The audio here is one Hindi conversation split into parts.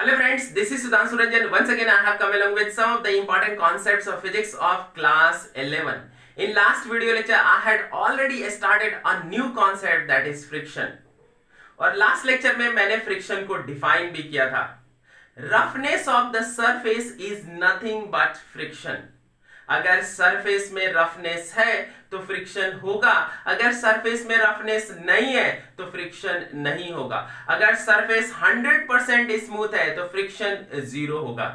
Hello friends, this is Sudhanshu Ranjan. Once again I have come along with some of the important concepts of physics of class 11. In last video lecture I had already started a new concept that is friction. और लास्ट लेक्चर में मैंने फ्रिक्शन को डिफाइन भी किया था. Roughness of the surface is nothing but friction. अगर सरफेस में रफनेस है तो फ्रिक्शन होगा, अगर सरफेस में रफनेस नहीं है तो फ्रिक्शन नहीं होगा. अगर सरफेस 100% स्मूथ है तो फ्रिक्शन 0 होगा.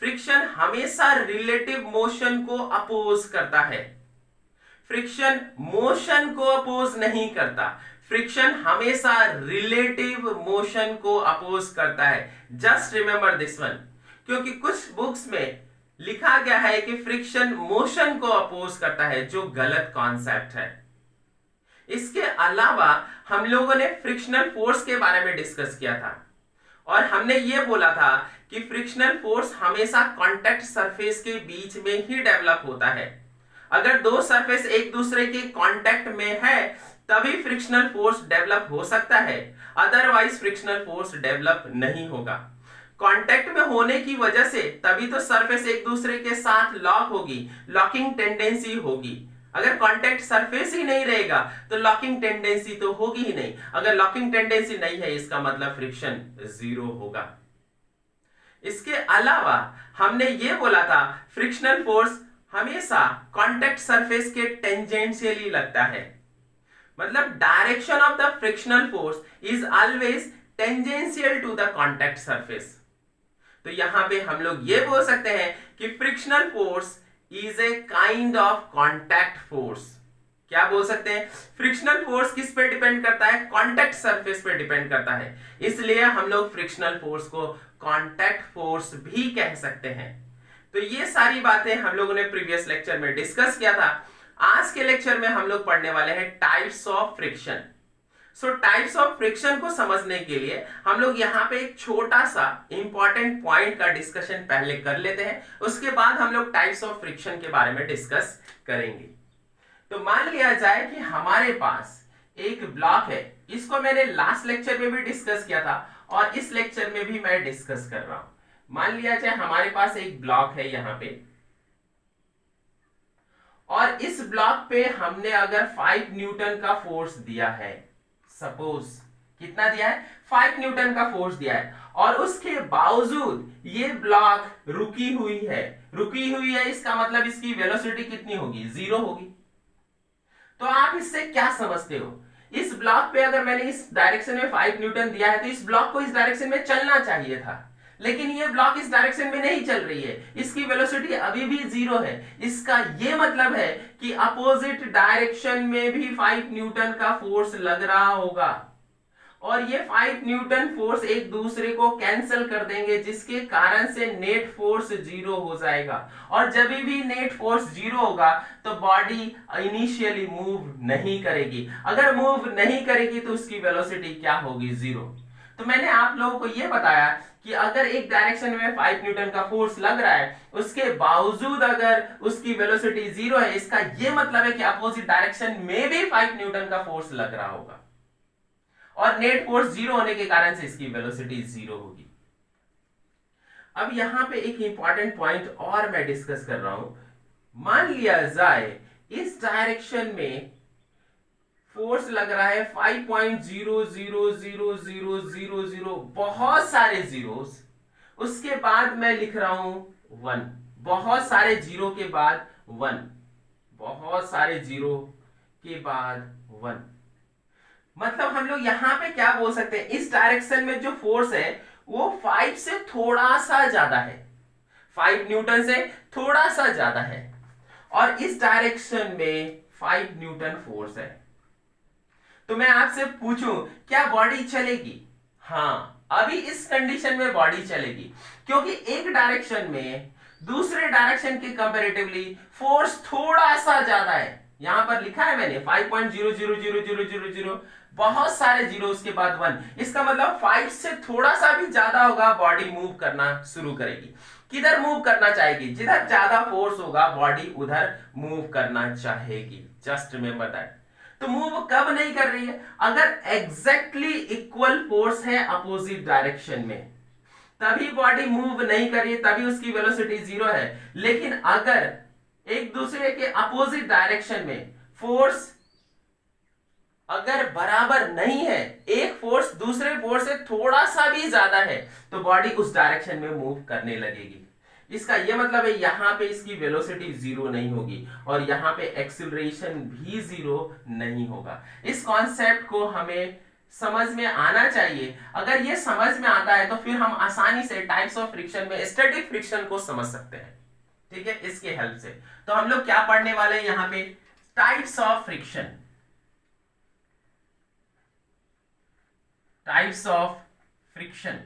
फ्रिक्शन हमेशा रिलेटिव मोशन को अपोज करता है. फ्रिक्शन मोशन को अपोज नहीं करता. फ्रिक्शन हमेशा रिलेटिव मोशन को अपोज करता है. जस्ट रिमेंबर दिस वन, क्योंकि कुछ बुक्स में लिखा गया है कि फ्रिक्शन मोशन को अपोज करता है, जो गलत कॉन्सेप्ट है. इसके अलावा हम लोगों ने फ्रिक्शनल फोर्स के बारे में डिस्कस किया था और हमने यह बोला था कि फ्रिक्शनल फोर्स हमेशा कांटेक्ट सरफेस के बीच में ही डेवलप होता है. अगर दो सरफेस एक दूसरे के कांटेक्ट में है तभी फ्रिक्शनल फोर्स डेवलप हो सकता है, अदरवाइज फ्रिक्शनल फोर्स डेवलप नहीं होगा. कांटेक्ट में होने की वजह से तभी तो सरफेस एक दूसरे के साथ लॉक होगी, लॉकिंग टेंडेंसी होगी. अगर कांटेक्ट सरफेस ही नहीं रहेगा तो लॉकिंग टेंडेंसी तो होगी ही नहीं. अगर लॉकिंग टेंडेंसी नहीं है इसका मतलब फ्रिक्शन 0 होगा. इसके अलावा हमने ये बोला था फ्रिक्शनल फोर्स हमेशा कांटेक्ट सरफेस के टेंजेंशियली लगता है. मतलब direction of the frictional force is always tangential to the contact surface. तो यहां पे हम लोग ये बोल सकते हैं कि frictional force is a kind of contact force. क्या बोल सकते हैं? फ्रिक्शनल फोर्स किस पे डिपेंड करता है? कांटेक्ट सरफेस पे डिपेंड करता है. इसलिए हम लोग फ्रिक्शनल फोर्स को कांटेक्ट फोर्स भी कह सकते हैं. तो ये सारी बातें हम लोगों ने प्रीवियस लेक्चर में डिस्कस किया था. आज के लेक्चर में हम लोग पढ़ने वाले हैं types of friction. So types of friction को समझने के लिए हम लोग यहाँ पे एक छोटा सा इंपॉर्टेंट पॉइंट का डिस्कशन पहले कर लेते हैं, उसके बाद हम लोग टाइप्स ऑफ फ्रिक्शन के बारे में डिस्कस करेंगे. तो मान लिया जाए कि हमारे पास एक ब्लॉक है. इसको मैंने लास्ट लेक्चर में भी डिस्कस किया था और इस लेक्चर में भी मैं डिस्कस कर रहा हूं. मान लिया जाए हमारे पास एक ब्लॉक है यहाँ पे और इस ब्लॉक पे हमने अगर 5 न्यूटन का फोर्स दिया है, सपोज कितना दिया है? 5 न्यूटन का फोर्स दिया है और उसके बावजूद ये ब्लॉक रुकी हुई है. रुकी हुई है इसका मतलब इसकी वेलोसिटी कितनी होगी? 0 होगी. तो आप इससे क्या समझते हो? इस ब्लॉक पे अगर मैंने इस डायरेक्शन में 5 न्यूटन दिया है तो इस ब्लॉक को इस डायरेक्शन में चलना चाहिए था, लेकिन ये ब्लॉक इस डायरेक्शन में नहीं चल रही है. इसकी वेलोसिटी अभी भी 0 है. इसका ये मतलब है कि अपोजिट डायरेक्शन में भी 5 न्यूटन का फोर्स लग रहा होगा और ये 5 न्यूटन फोर्स एक दूसरे को कैंसिल कर देंगे, जिसके कारण से नेट फोर्स 0 हो जाएगा. और जब भी नेट फोर्स 0 होगा तो बॉडी इनिशियली मूव नहीं करेगी. अगर मूव नहीं करेगी तो उसकी वेलोसिटी क्या होगी? 0. तो मैंने आप लोगों को यह बताया कि अगर एक डायरेक्शन में 5 न्यूटन का फोर्स लग रहा है उसके बावजूद अगर उसकी वेलोसिटी 0 है, इसका यह मतलब है कि अपोजिट डायरेक्शन में भी 5 न्यूटन का फोर्स लग रहा होगा और नेट फोर्स 0 होने के कारण से इसकी वेलोसिटी 0 होगी. अब यहां पे एक इंपॉर्टेंट पॉइंट और मैं डिस्कस कर रहा हूं. मान लिया जाए इस डायरेक्शन में फोर्स लग रहा है 5.0000000, बहुत सारे जीरोस. उसके बाद मैं लिख रहा हूं 1. बहुत सारे जीरो के बाद 1. बहुत सारे जीरो के बाद 1. मतलब हम लोग यहां पे क्या बोल सकते हैं? इस डायरेक्शन में जो फोर्स है वो 5 से थोड़ा सा ज्यादा है, 5 न्यूटन से थोड़ा सा ज्यादा है और इस डायरेक्शन में 5 न्यूटन फोर्स है. तो मैं आपसे पूछूं क्या बॉडी चलेगी? हाँ, अभी इस कंडीशन में बॉडी चलेगी, क्योंकि एक डायरेक्शन में दूसरे डायरेक्शन के कंपैरेटिवली फोर्स थोड़ा सा ज्यादा है. यहां पर लिखा है मैंने 5.0000000, बहुत सारे जीरो उसके बाद 1. इसका मतलब 5 से थोड़ा सा भी ज्यादा होगा, बॉडी मूव करना शुरू करेगी. किधर मूव करना चाहेगी? जिधर ज्यादा फोर्स होगा बॉडी उधर मूव करना चाहेगी. Just remember that. तो मूव कब नहीं कर रही है? अगर एग्जैक्टली इक्वल फोर्स है अपोजिट डायरेक्शन में. तभी बॉडी मूव नहीं कर रही है, तभी उसकी वेलोसिटी जीरो है। लेकिन अगर एक दूसरे के अपोजिट डायरेक्शन में फोर्स अगर बराबर नहीं है, एक फोर्स दूसरे फोर्स से थोड़ा सा भी ज्यादा है, तो बॉडी उस डायरेक्शन में मूव करने लगेगी। इसका यह मतलब है यहां पे इसकी वेलोसिटी जीरो नहीं होगी और यहां पे एक्सीलरेशन भी जीरो नहीं होगा। इस कॉन्सेप्ट को हमें समझ में आना चाहिए। अगर ये समझ में आता है तो फिर हम आसानी से टाइप्स ऑफ फ्रिक्शन में स्टैटिक फ्रिक्शन को समझ सकते हैं। ठीक है, इसके हेल्प से। तो हम लोग क्या पढ़ने वाले हैं यहां पे? Types of friction. Types of friction.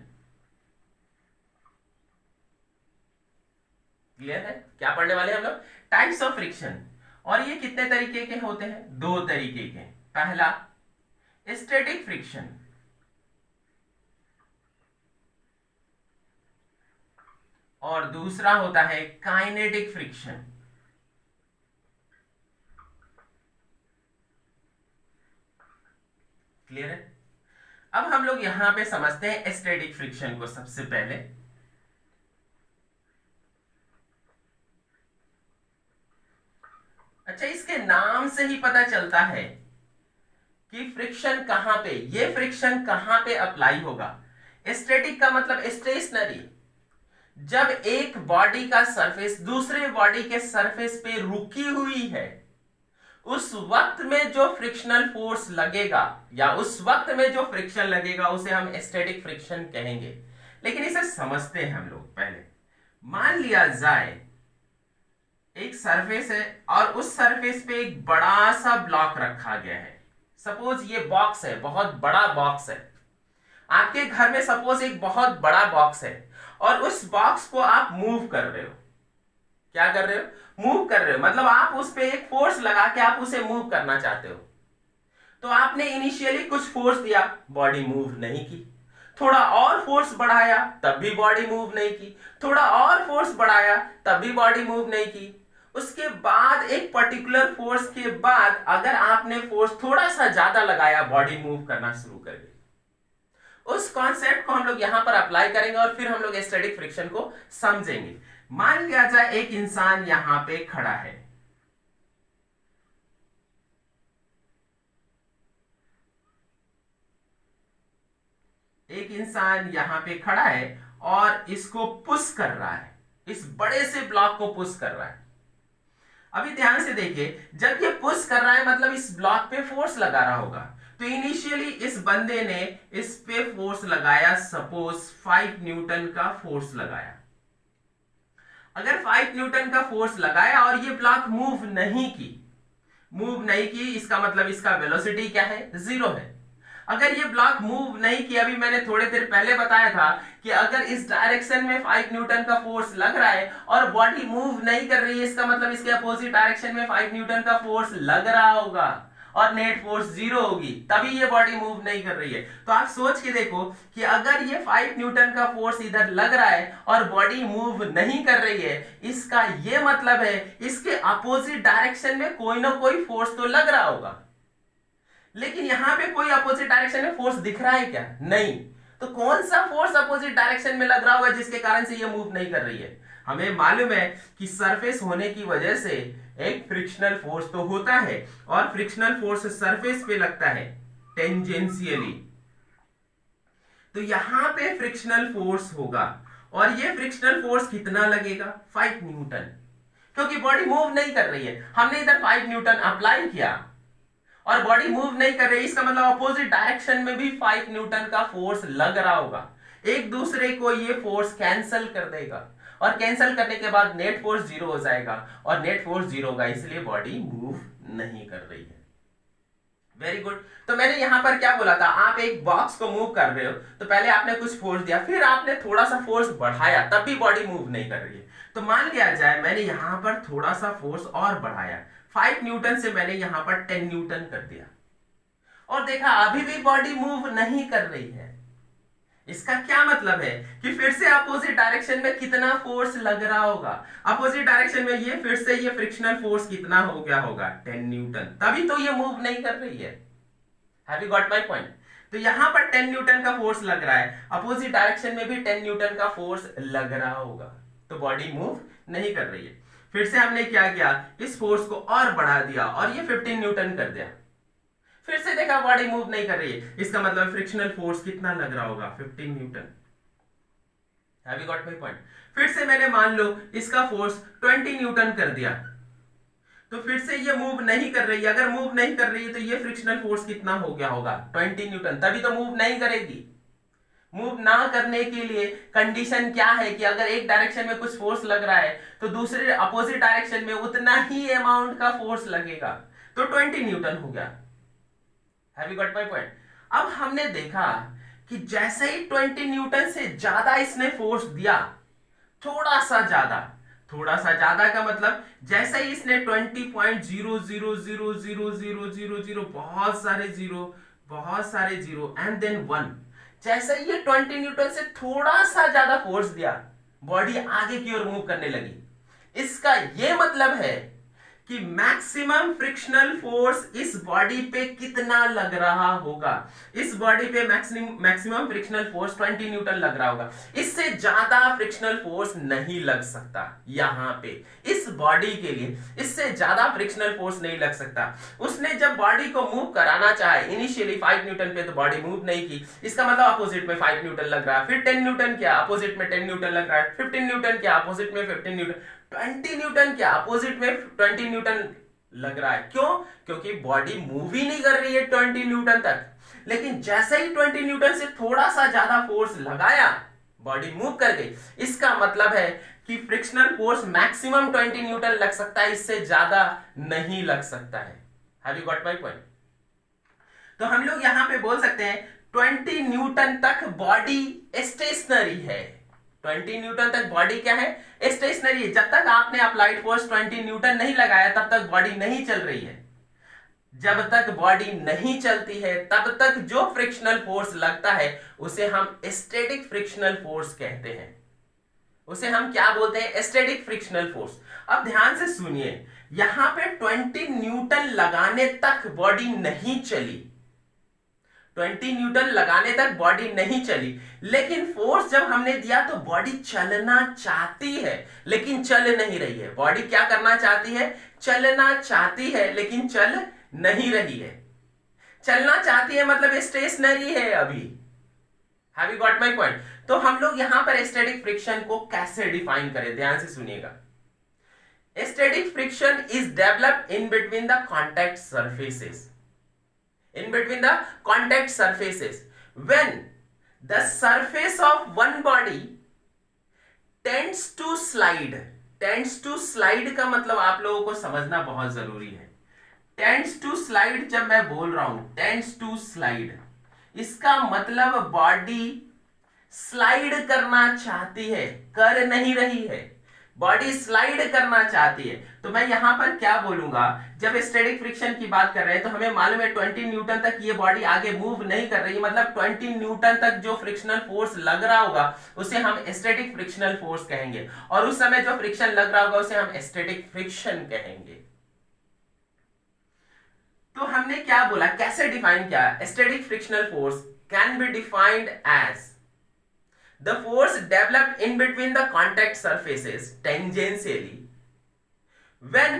Clear है? क्या पढ़ने वाले हैं हम लोग? Types of friction. और ये कितने तरीके के होते हैं? दो तरीके के। पहला स्टैटिक फ्रिक्शन और दूसरा होता है काइनेटिक फ्रिक्शन। क्लियर है? अब हम लोग यहां पे समझते हैं स्टैटिक फ्रिक्शन को सबसे पहले। अच्छा, इसके नाम से ही पता चलता है कि फ्रिक्शन कहां पे, ये फ्रिक्शन कहां पे अप्लाई होगा। स्टैटिक का मतलब स्टेशनरी। जब एक बॉडी का सरफेस दूसरे बॉडी के सरफेस पे रुकी हुई है, उस वक्त में जो फ्रिक्शनल फोर्स लगेगा या उस वक्त में जो फ्रिक्शन लगेगा उसे हम स्टैटिक फ्रिक्शन कहेंगे। लेकिन इसे समझते हैं हम लोग पहले। मान लिया जाए एक सरफेस है और उस सरफेस पे एक बड़ा सा ब्लॉक रखा गया है। सपोज ये बॉक्स है, बहुत बड़ा बॉक्स है। आपके घर में सपोज एक बहुत बड़ा बॉक्स है और उस बॉक्स को आप मूव कर रहे हो। क्या कर रहे हो? मूव कर रहे हो, मतलब आप उस पे एक फोर्स लगा के आप उसे मूव करना चाहते हो। तो आपने इनिशियली कुछ फोर्स दिया, बॉडी मूव नहीं की। थोड़ा और फोर्स बढ़ाया, तब भी बॉडी मूव नहीं की। थोड़ा और फोर्स बढ़ाया, तब भी बॉडी मूव नहीं की। उसके बाद एक पर्टिकुलर फोर्स के बाद अगर आपने फोर्स थोड़ा सा ज्यादा लगाया, बॉडी मूव करना शुरू कर गई। उस कॉन्सेप्ट को हम लोग यहां पर अप्लाई करेंगे और फिर हम लोग स्टैटिक फ्रिक्शन को समझेंगे। मान लिया जाए एक इंसान यहां पे खड़ा है। एक इंसान यहां पे खड़ा है और इसको पुश कर रहा है, इस बड़े से ब्लॉक को पुश कर रहा है। अभी ध्यान से देखिए, जब ये पुश कर रहा है मतलब इस ब्लॉक पे फोर्स लगा रहा होगा। तो इनिशियली इस बंदे ने इस पे फोर्स लगाया, सपोज 5 न्यूटन का फोर्स लगाया। अगर 5 न्यूटन का फोर्स लगाया और ये ब्लॉक मूव नहीं की, इसका मतलब इसका वेलोसिटी क्या है? जीरो है। अगर ये ब्लॉक मूव नहीं किया, अभी मैंने थोड़ी देर पहले बताया था कि अगर इस डायरेक्शन में 5 न्यूटन का फोर्स लग रहा है और बॉडी मूव नहीं कर रही है, इसका मतलब इसके अपोजिट डायरेक्शन में 5 न्यूटन का फोर्स लग रहा होगा और नेट फोर्स जीरो होगी, तभी ये बॉडी मूव नहीं कर रही है। तो आप सोच के देखो कि अगर ये 5 न्यूटन का फोर्स इधर लग रहा है और बॉडी मूव नहीं कर रही है, इसका ये मतलब है इसके अपोजिट डायरेक्शन में कोई ना कोई फोर्स तो लग रहा होगा। लेकिन यहां पे कोई अपोजिट डायरेक्शन में फोर्स दिख रहा है क्या? नहीं। तो कौन सा फोर्स अपोजिट डायरेक्शन में लग रहा होगा जिसके कारण से ये मूव नहीं कर रही है? हमें मालूम है कि सरफेस होने की वजह से एक फ्रिक्शनल फोर्स तो होता है और फ्रिक्शनल फोर्स सरफेस पे लगता है टेंजेंशियली। तो यहां पे फ्रिक्शनल फोर्स होगा और ये फ्रिक्शनल फोर्स कितना लगेगा? 5 न्यूटन। क्योंकि बॉडी मूव नहीं कर रही है, हमने इधर 5 न्यूटन अप्लाई किया और बॉडी मूव नहीं कर रही, इसका मतलब अपोजिट डायरेक्शन में भी 5 न्यूटन का फोर्स लग रहा होगा। एक दूसरे को ये फोर्स कैंसिल कर देगा और कैंसिल करने के बाद नेट फोर्स जीरो हो जाएगा और नेट फोर्स जीरो होगा, इसलिए बॉडी मूव नहीं कर रही है। Very good. तो मैंने यहां पर क्या बोला था? आप एक बॉक्स को मूव कर रहे हो तो पहले आपने कुछ फोर्स दिया, फिर आपने थोड़ा सा फोर्स बढ़ाया, तब भी बॉडी मूव नहीं कर रही है। तो मान लिया जाए मैंने यहां पर थोड़ा सा फोर्स और बढ़ाया, 5 न्यूटन से मैंने यहां पर 10 न्यूटन कर दिया और देखा अभी भी बॉडी मूव नहीं कर रही है। इसका क्या मतलब है कि फिर से अपोजिट डायरेक्शन में कितना फोर्स लग रहा होगा? अपोजिट डायरेक्शन में ये फिर से ये फ्रिक्शनल फोर्स कितना हो गया होगा? 10 न्यूटन, तभी तो ये मूव नहीं कर रही है। Have you got my point? तो यहां पर 10 न्यूटन का फोर्स लग रहा है, अपोजिट डायरेक्शन में भी 10 न्यूटन का फोर्स लग रहा होगा, तो बॉडी मूव नहीं कर रही है। फिर से हमने क्या किया, इस फोर्स को और बढ़ा दिया और ये 15 न्यूटन कर दिया। फिर से देखा बॉडी मूव नहीं कर रही है, इसका मतलब फ्रिक्शनल फोर्स कितना लग रहा होगा, 15 Newton. Have you got my point? फिर से मैंने मान लो इसका फोर्स 20 न्यूटन कर दिया, तो फिर से ये मूव नहीं कर रही है। अगर मूव नहीं कर रही है तो ये फ्रिक्शनल फोर्स कितना हो गया होगा, 20 न्यूटन, तभी तो मूव नहीं करेगी। मूव ना करने के लिए कंडीशन क्या है कि अगर एक डायरेक्शन में कुछ फोर्स लग रहा है तो दूसरे अपोजिट डायरेक्शन में उतना ही अमाउंट का फोर्स लगेगा, तो 20 न्यूटन हो गया। Have you got my point? अब हमने देखा कि जैसे ही 20 न्यूटन से ज्यादा इसने फोर्स दिया, थोड़ा सा ज्यादा का मतलब जैसे ही इसने 20.000000 बहुत सारे जीरो एंड देन 1, जैसे ही ये 20 न्यूटन से थोड़ा सा ज्यादा फोर्स दिया, बॉडी आगे की ओर मूव करने लगी। इसका ये मतलब है कि मैक्सिमम फ्रिक्शनल फोर्स इस बॉडी पे कितना लग रहा होगा, इस बॉडी पे मैक्सिमम फ्रिक्शनल फोर्स 20 न्यूटन लग रहा होगा। इससे ज्यादा फ्रिक्शनल फोर्स नहीं लग सकता, यहां पे इस बॉडी के लिए इससे ज्यादा फ्रिक्शनल फोर्स नहीं लग सकता। उसने जब बॉडी को मूव कराना चाहे इनिशियली 5 न्यूटन पे, तो बॉडी मूव नहीं की, इसका मतलब अपोजिट में 5 न्यूटन लग रहा है। फिर 10 न्यूटन किया, अपोजिट में 10 न्यूटन लग रहा है। 15 न्यूटन किया, अपोजिट में 15 न्यूटन। 20 न्यूटन क्या, अपोजिट में 20 न्यूटन लग रहा है। क्यों? क्योंकि बॉडी मूव ही नहीं कर रही है 20 न्यूटन तक, लेकिन जैसे ही 20 न्यूटन से थोड़ा सा ज्यादा फोर्स लगाया, बॉडी मूव कर गई। इसका मतलब है कि फ्रिक्शनल फोर्स मैक्सिमम 20 न्यूटन लग सकता है, इससे ज्यादा नहीं लग सकता है। Have you got my point? तो हम लोग यहां पे बोल सकते हैं 20 न्यूटन तक बॉडी स्टेशनरी है। 20 न्यूटन तक बॉडी क्या है, स्टेशनरी है। जब तक आपने अप्लाइड फोर्स 20 न्यूटन नहीं लगाया तब तक बॉडी नहीं चल रही है। जब तक बॉडी नहीं चलती है तब तक जो फ्रिक्शनल फोर्स लगता है उसे हम स्टैटिक फ्रिक्शनल फोर्स कहते हैं। उसे हम क्या बोलते हैं, स्टैटिक फ्रिक्शनल फोर्स। अब ध्यान से सुनिए, यहां पे 20 न्यूटन लगाने तक बॉडी नहीं चली, 20 न्यूटन लगाने तक बॉडी नहीं चली, लेकिन फोर्स जब हमने दिया तो बॉडी चलना चाहती है लेकिन चल नहीं रही है। बॉडी क्या करना चाहती है, चलना चाहती है लेकिन चल नहीं रही है। चलना चाहती है मतलब स्टेशनरी है अभी। Have you got my point? तो हम लोग यहां पर स्टैटिक फ्रिक्शन को कैसे डिफाइन करें, ध्यान से सुनिएगा। Static friction is developed in between the contact surfaces, in between the contact surfaces when the surface of one body tends to slide का मतलब आप लोगों को समझना बहुत जरूरी है। tends to slide जब मैं बोल रहा हूं tends to slide, इसका मतलब बॉडी स्लाइड करना चाहती है, कर नहीं रही है, बॉडी स्लाइड करना चाहती है। तो मैं यहां पर क्या बोलूंगा, जब स्टैटिक फ्रिक्शन की बात कर रहे हैं तो हमें मालूम है 20 न्यूटन तक ये बॉडी आगे मूव नहीं कर रही है, मतलब 20 न्यूटन तक जो फ्रिक्शनल फोर्स लग रहा होगा उसे हम स्टैटिक फ्रिक्शनल फोर्स कहेंगे, और उस समय जो फ्रिक्शन लग रहा होगा उसे हम स्टैटिक फ्रिक्शन कहेंगे। तो हमने क्या बोला, कैसे डिफाइन किया, static frictional force can be defined as the force developed in between the contact surfaces tangentially when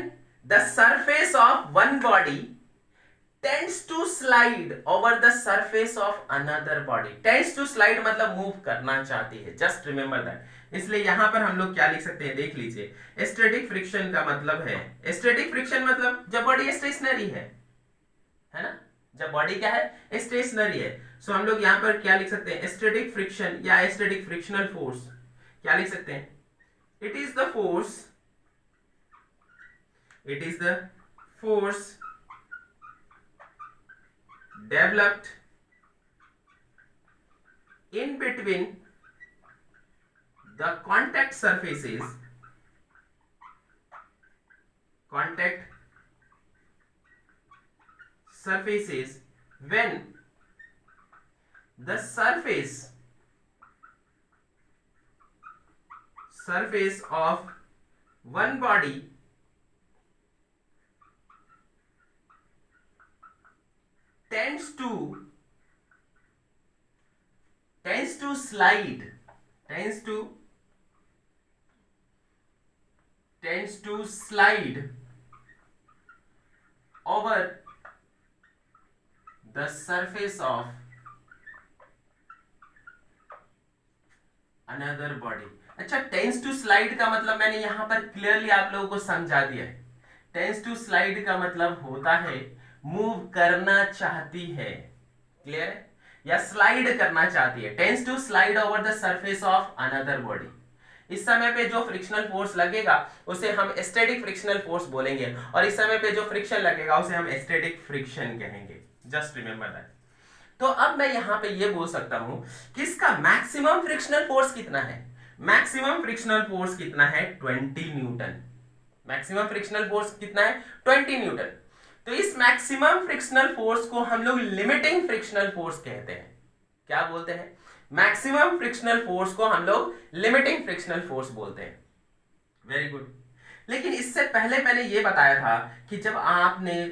the surface of one body tends to slide over the surface of another body। tends to slide मतलब मूव करना चाहती है, जस्ट रिमेंबर दैट। इसलिए यहां पर हम लोग क्या लिख सकते हैं, देख लीजिए। स्टैटिक फ्रिक्शन का मतलब है, स्टैटिक फ्रिक्शन मतलब जब बॉडी स्टेशनरी है ना, जब बॉडी क्या है, स्टेशनरी है। सो हम लोग यहां पर क्या लिख सकते हैं, स्टैटिक फ्रिक्शन या स्टैटिक फ्रिक्शनल फोर्स क्या लिख सकते हैं, it is the force developed in between the contact surfaces when the surface of one body tends to to slide over the surface of another body. अच्छा, टेंस टू स्लाइड का मतलब मैंने यहां पर क्लियरली आप लोगों को समझा दिया है. टेंस टू स्लाइड का मतलब होता है मूव करना चाहती है. क्लियर है? या स्लाइड करना चाहती है. Tends to slide over the surface of another body. इस समय पे जो फ्रिक्शनल फोर्स लगेगा उसे हम स्टैटिक फ्रिक्शनल फोर्स बोलेंगे, और इस समय पे जो फ्रिक्शन लगेगा उसे हम स्टैटिक फ्रिक्शन कहेंगे. Just remember that. तो अब मैं यहां पे ये बोल सकता हूं कि इसका मैक्सिमम फ्रिक्शनल फोर्स कितना है. मैक्सिमम फ्रिक्शनल फोर्स कितना है? 20 न्यूटन. मैक्सिमम फ्रिक्शनल फोर्स कितना है? 20 न्यूटन. तो इस मैक्सिमम फ्रिक्शनल फोर्स को हम लोग लिमिटिंग फ्रिक्शनल फोर्स कहते हैं. क्या बोलते हैं? मैक्सिमम फ्रिक्शनल फोर्स को हम लोग लिमिटिंग फ्रिक्शनल फोर्स बोलते हैं. Very good. लेकिन इससे पहले मैंने ये बताया था कि जब आपने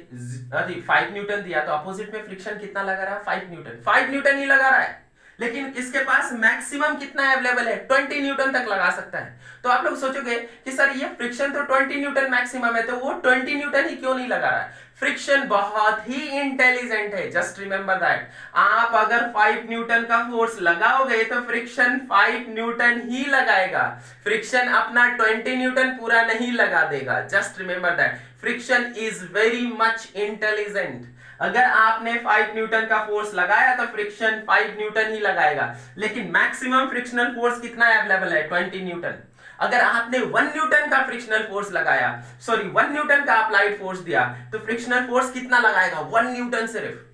5 न्यूटन दिया तो अपोजिट में फ्रिक्शन कितना लगा रहा है? 5 न्यूटन. 5 न्यूटन ही लगा रहा है, लेकिन इसके पास मैक्सिमम कितना अवेलेबल है? 20 न्यूटन तक लगा सकता है. तो आप लोग सोचोगे कि सर ये फ्रिक्शन तो 20 न्यूटन मैक्सिमम है, तो वो 20 न्यूटन ही क्यों नहीं लगा रहा है? फ्रिक्शन बहुत ही इंटेलिजेंट है. Just remember that. आप अगर 5 न्यूटन का फोर्स लगाओगे तो फ्रिक्शन 5 न्यूटन ही लगाएगा. फ्रिक्शन अपना 20 न्यूटन पूरा नहीं लगा देगा. Just remember that. Friction is very much intelligent. अगर आपने 5 न्यूटन का फोर्स लगाया तो फ्रिक्शन 5 न्यूटन ही लगाएगा, लेकिन मैक्सिमम फ्रिक्शनल फोर्स कितना अवेलेबल है? 20 न्यूटन. अगर आपने 1 न्यूटन का फ्रिक्शनल फोर्स लगाया, 1 न्यूटन का अप्लाइड फोर्स दिया, तो फ्रिक्शनल फोर्स कितना लगाएगा? 1 न्यूटन सिर्फ.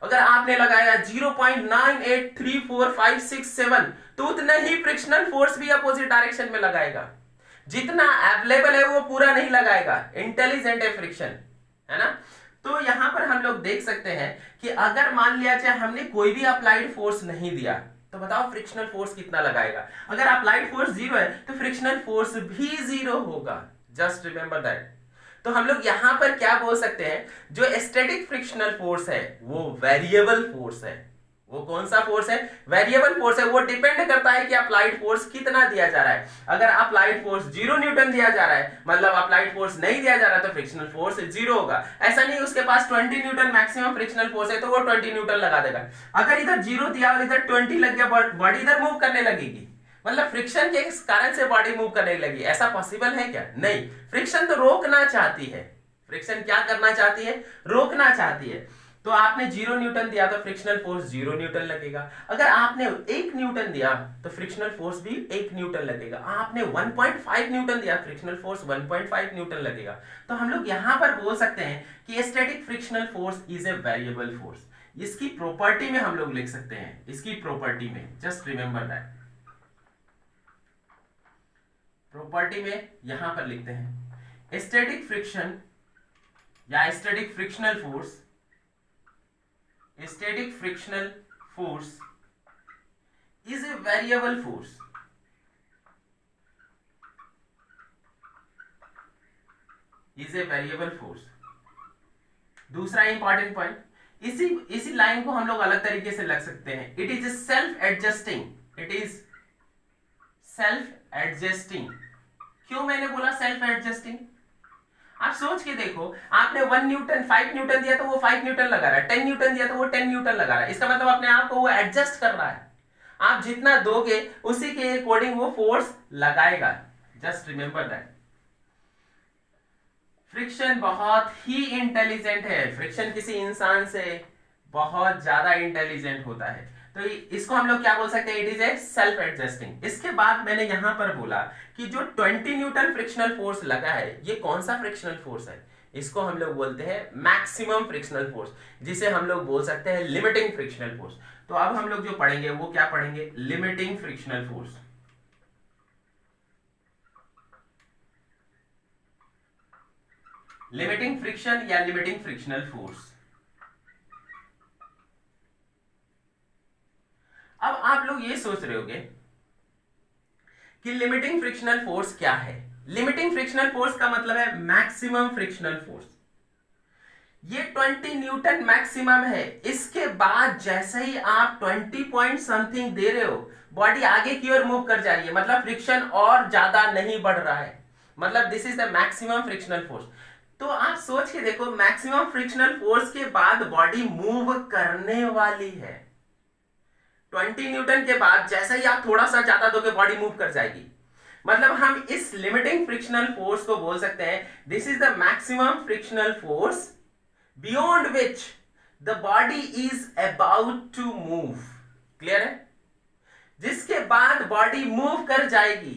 अगर आपने लगाया 0.983456 तो उतना ही फ्रिक्शनल फोर्स भी अपोजिट डायरेक्शन में लगाएगा. जितना अवेलेबल है वो पूरा नहीं लगाएगा. इंटेलिजेंट है फ्रिक्शन, है ना. तो यहां पर हम लोग देख सकते हैं कि अगर मान लिया जाए हमने कोई भी अप्लाइड फोर्स नहीं दिया, तो बताओ फ्रिक्शनल फोर्स कितना लगाएगा. अगर अप्लाइड फोर्स 0 है तो फ्रिक्शनल फोर्स भी 0 होगा. Just remember that. तो हम लोग यहां पर क्या बोल सकते हैं? जो स्टैटिक फ्रिक्शनल फोर्स है वो वेरिएबल फोर्स है. वो कौन सा फोर्स है? वेरिएबल फोर्स है. वो डिपेंड करता है कि अप्लाइड फोर्स कितना दिया जा रहा है. अगर अप्लाइड फोर्स 0 न्यूटन दिया जा रहा है, मतलब अप्लाइड फोर्स नहीं दिया जा रहा, तो फ्रिक्शनल फोर्स 0 होगा. ऐसा नहीं उसके पास 20 न्यूटन मैक्सिमम फ्रिक्शनल फोर्स है तो वो 20 न्यूटन लगा देगा. अगर इधर 0 दिया और इधर 20 लग गया, बॉडी इधर मूव करने लगेगी. मतलब फ्रिक्शन के कारण से बॉडी मूव करने लगी. ऐसा पॉसिबल है क्या? नहीं. फ्रिक्शन तो रोकना चाहती है. फ्रिक्शन क्या करना चाहती है? रोकना चाहती है. तो आपने 0 न्यूटन दिया तो फ्रिक्शनल फोर्स 0 न्यूटन लगेगा. अगर आपने 1 न्यूटन दिया तो फ्रिक्शनल फोर्स भी 1 न्यूटन लगेगा. आपने 1.5 न्यूटन दिया, फ्रिक्शनल फोर्स 1.5 न्यूटन लगेगा. तो हम लोग यहां पर बोल सकते हैं कि static frictional force is a variable force. इसकी प्रॉपर्टी में हम लोग लिख सकते हैं, इसकी प्रॉपर्टी में. Just remember that. प्रॉपर्टी में यहां पर लिखते हैं स्टैटिक फ्रिक्शन या static frictional force. Static frictional force is a variable force. Is a variable force. दूसरा इंपॉर्टेंट पॉइंट, इसी लाइन को हम लोग अलग तरीके से लग सकते हैं. It is self adjusting. It is self adjusting. क्यों मैंने बोला सेल्फ एडजस्टिंग? आप सोच के देखो, आपने 1 न्यूटन 5 न्यूटन दिया तो वो 5 न्यूटन लगा रहा है. 10 न्यूटन दिया तो वो 10 न्यूटन लगा रहा है. इसका मतलब अपने आप को वो एडजस्ट कर रहा है. आप जितना दोगे उसी के अकॉर्डिंग वो फोर्स लगाएगा. Just remember that. फ्रिक्शन बहुत ही इंटेलिजेंट है. फ्रिक्शन किसी इंसान से बहुत ज्यादा इंटेलिजेंट होता है. तो इसको हम लोग क्या बोल सकते हैं? It is a self adjusting. इसके बाद मैंने यहां पर बोला कि जो 20 न्यूटन फ्रिक्शनल फोर्स लगा है, ये कौन सा फ्रिक्शनल फोर्स है? इसको हम लोग बोलते हैं मैक्सिमम फ्रिक्शनल फोर्स, जिसे हम लोग बोल सकते हैं लिमिटिंग फ्रिक्शनल फोर्स. तो अब हम लोग जो पढ़ेंगे वो क्या पढ़ेंगे? Limiting frictional force. Limiting friction या लिमिटिंग फ्रिक्शनल फोर्स. अब आप लोग ये सोच रहे होंगे कि लिमिटिंग फ्रिक्शनल फोर्स क्या है. लिमिटिंग फ्रिक्शनल फोर्स का मतलब है मैक्सिमम फ्रिक्शनल फोर्स. ये 20 न्यूटन मैक्सिमम है। इसके बाद जैसे ही आप 20 पॉइंट समथिंग दे रहे हो, बॉडी आगे की ओर मूव कर जा रही है, मतलब फ्रिक्शन और ज्यादा नहीं बढ़ रहा है, मतलब this is the maximum frictional force. तो आप सोच के देखो, मैक्सिमम फ्रिक्शनल फोर्स के बाद बॉडी मूव करने वाली है। 20 न्यूटन के बाद जैसे ही आप थोड़ा सा ज्यादा दोगे, बॉडी मूव कर जाएगी। मतलब हम इस लिमिटिंग फ्रिक्शनल फोर्स को बोल सकते हैं this is the maximum frictional force beyond which the body is about to move। Clear है? जिसके बाद बॉडी मूव कर जाएगी,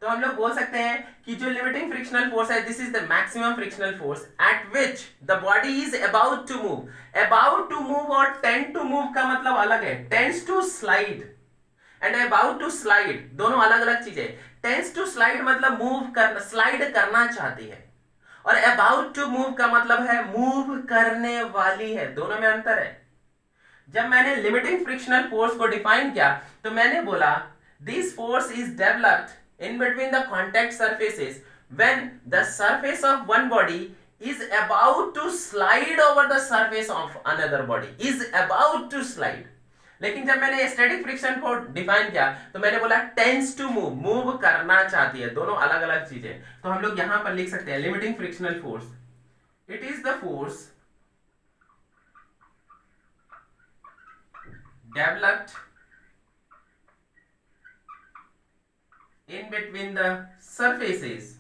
तो हम लोग बोल सकते हैं कि जो लिमिटिंग फ्रिक्शनल फोर्स है this is the maximum frictional force at which the body is about to move. About to move और टेंड टू मूव का मतलब अलग है। Tends to slide and about to slide दोनों अलग अलग चीजें। टेंड्स टू स्लाइड मतलब मूव करना, स्लाइड करना चाहती है, और अबाउट टू मूव का मतलब है मूव करने वाली है। दोनों में अंतर है। जब मैंने लिमिटिंग फ्रिक्शनल फोर्स को डिफाइन किया तो मैंने बोला this force is developed in between the contact surfaces when the surface of one body is about to slide over the surface of another body, is about to slide। लेकिन जब मैंने स्टैटिक फ्रिक्शन को डिफाइन किया तो मैंने बोला टेंस टू मूव, मूव करना चाहती है। दोनों अलग अलग चीजें। तो हम लोग यहां पर लिख सकते हैं limiting frictional force, it is the force developed in between the surfaces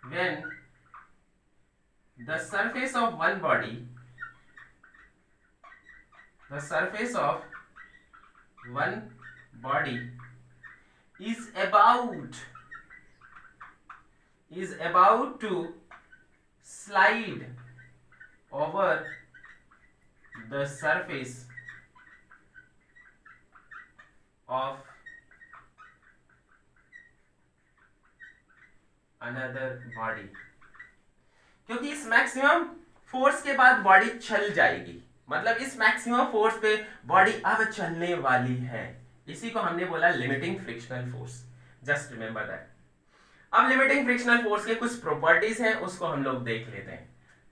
when the surface of one body, the surface of one body is about to slide over the surface of another body। क्योंकि इस मैक्सिमम फोर्स के बाद बॉडी चल जाएगी, मतलब इस मैक्सिमम फोर्स पे बॉडी अब चलने वाली है। इसी को हमने बोला limiting frictional force. Just remember that. अब लिमिटिंग फ्रिक्शनल फोर्स के कुछ प्रॉपर्टीज हैं, उसको हम लोग देख लेते हैं।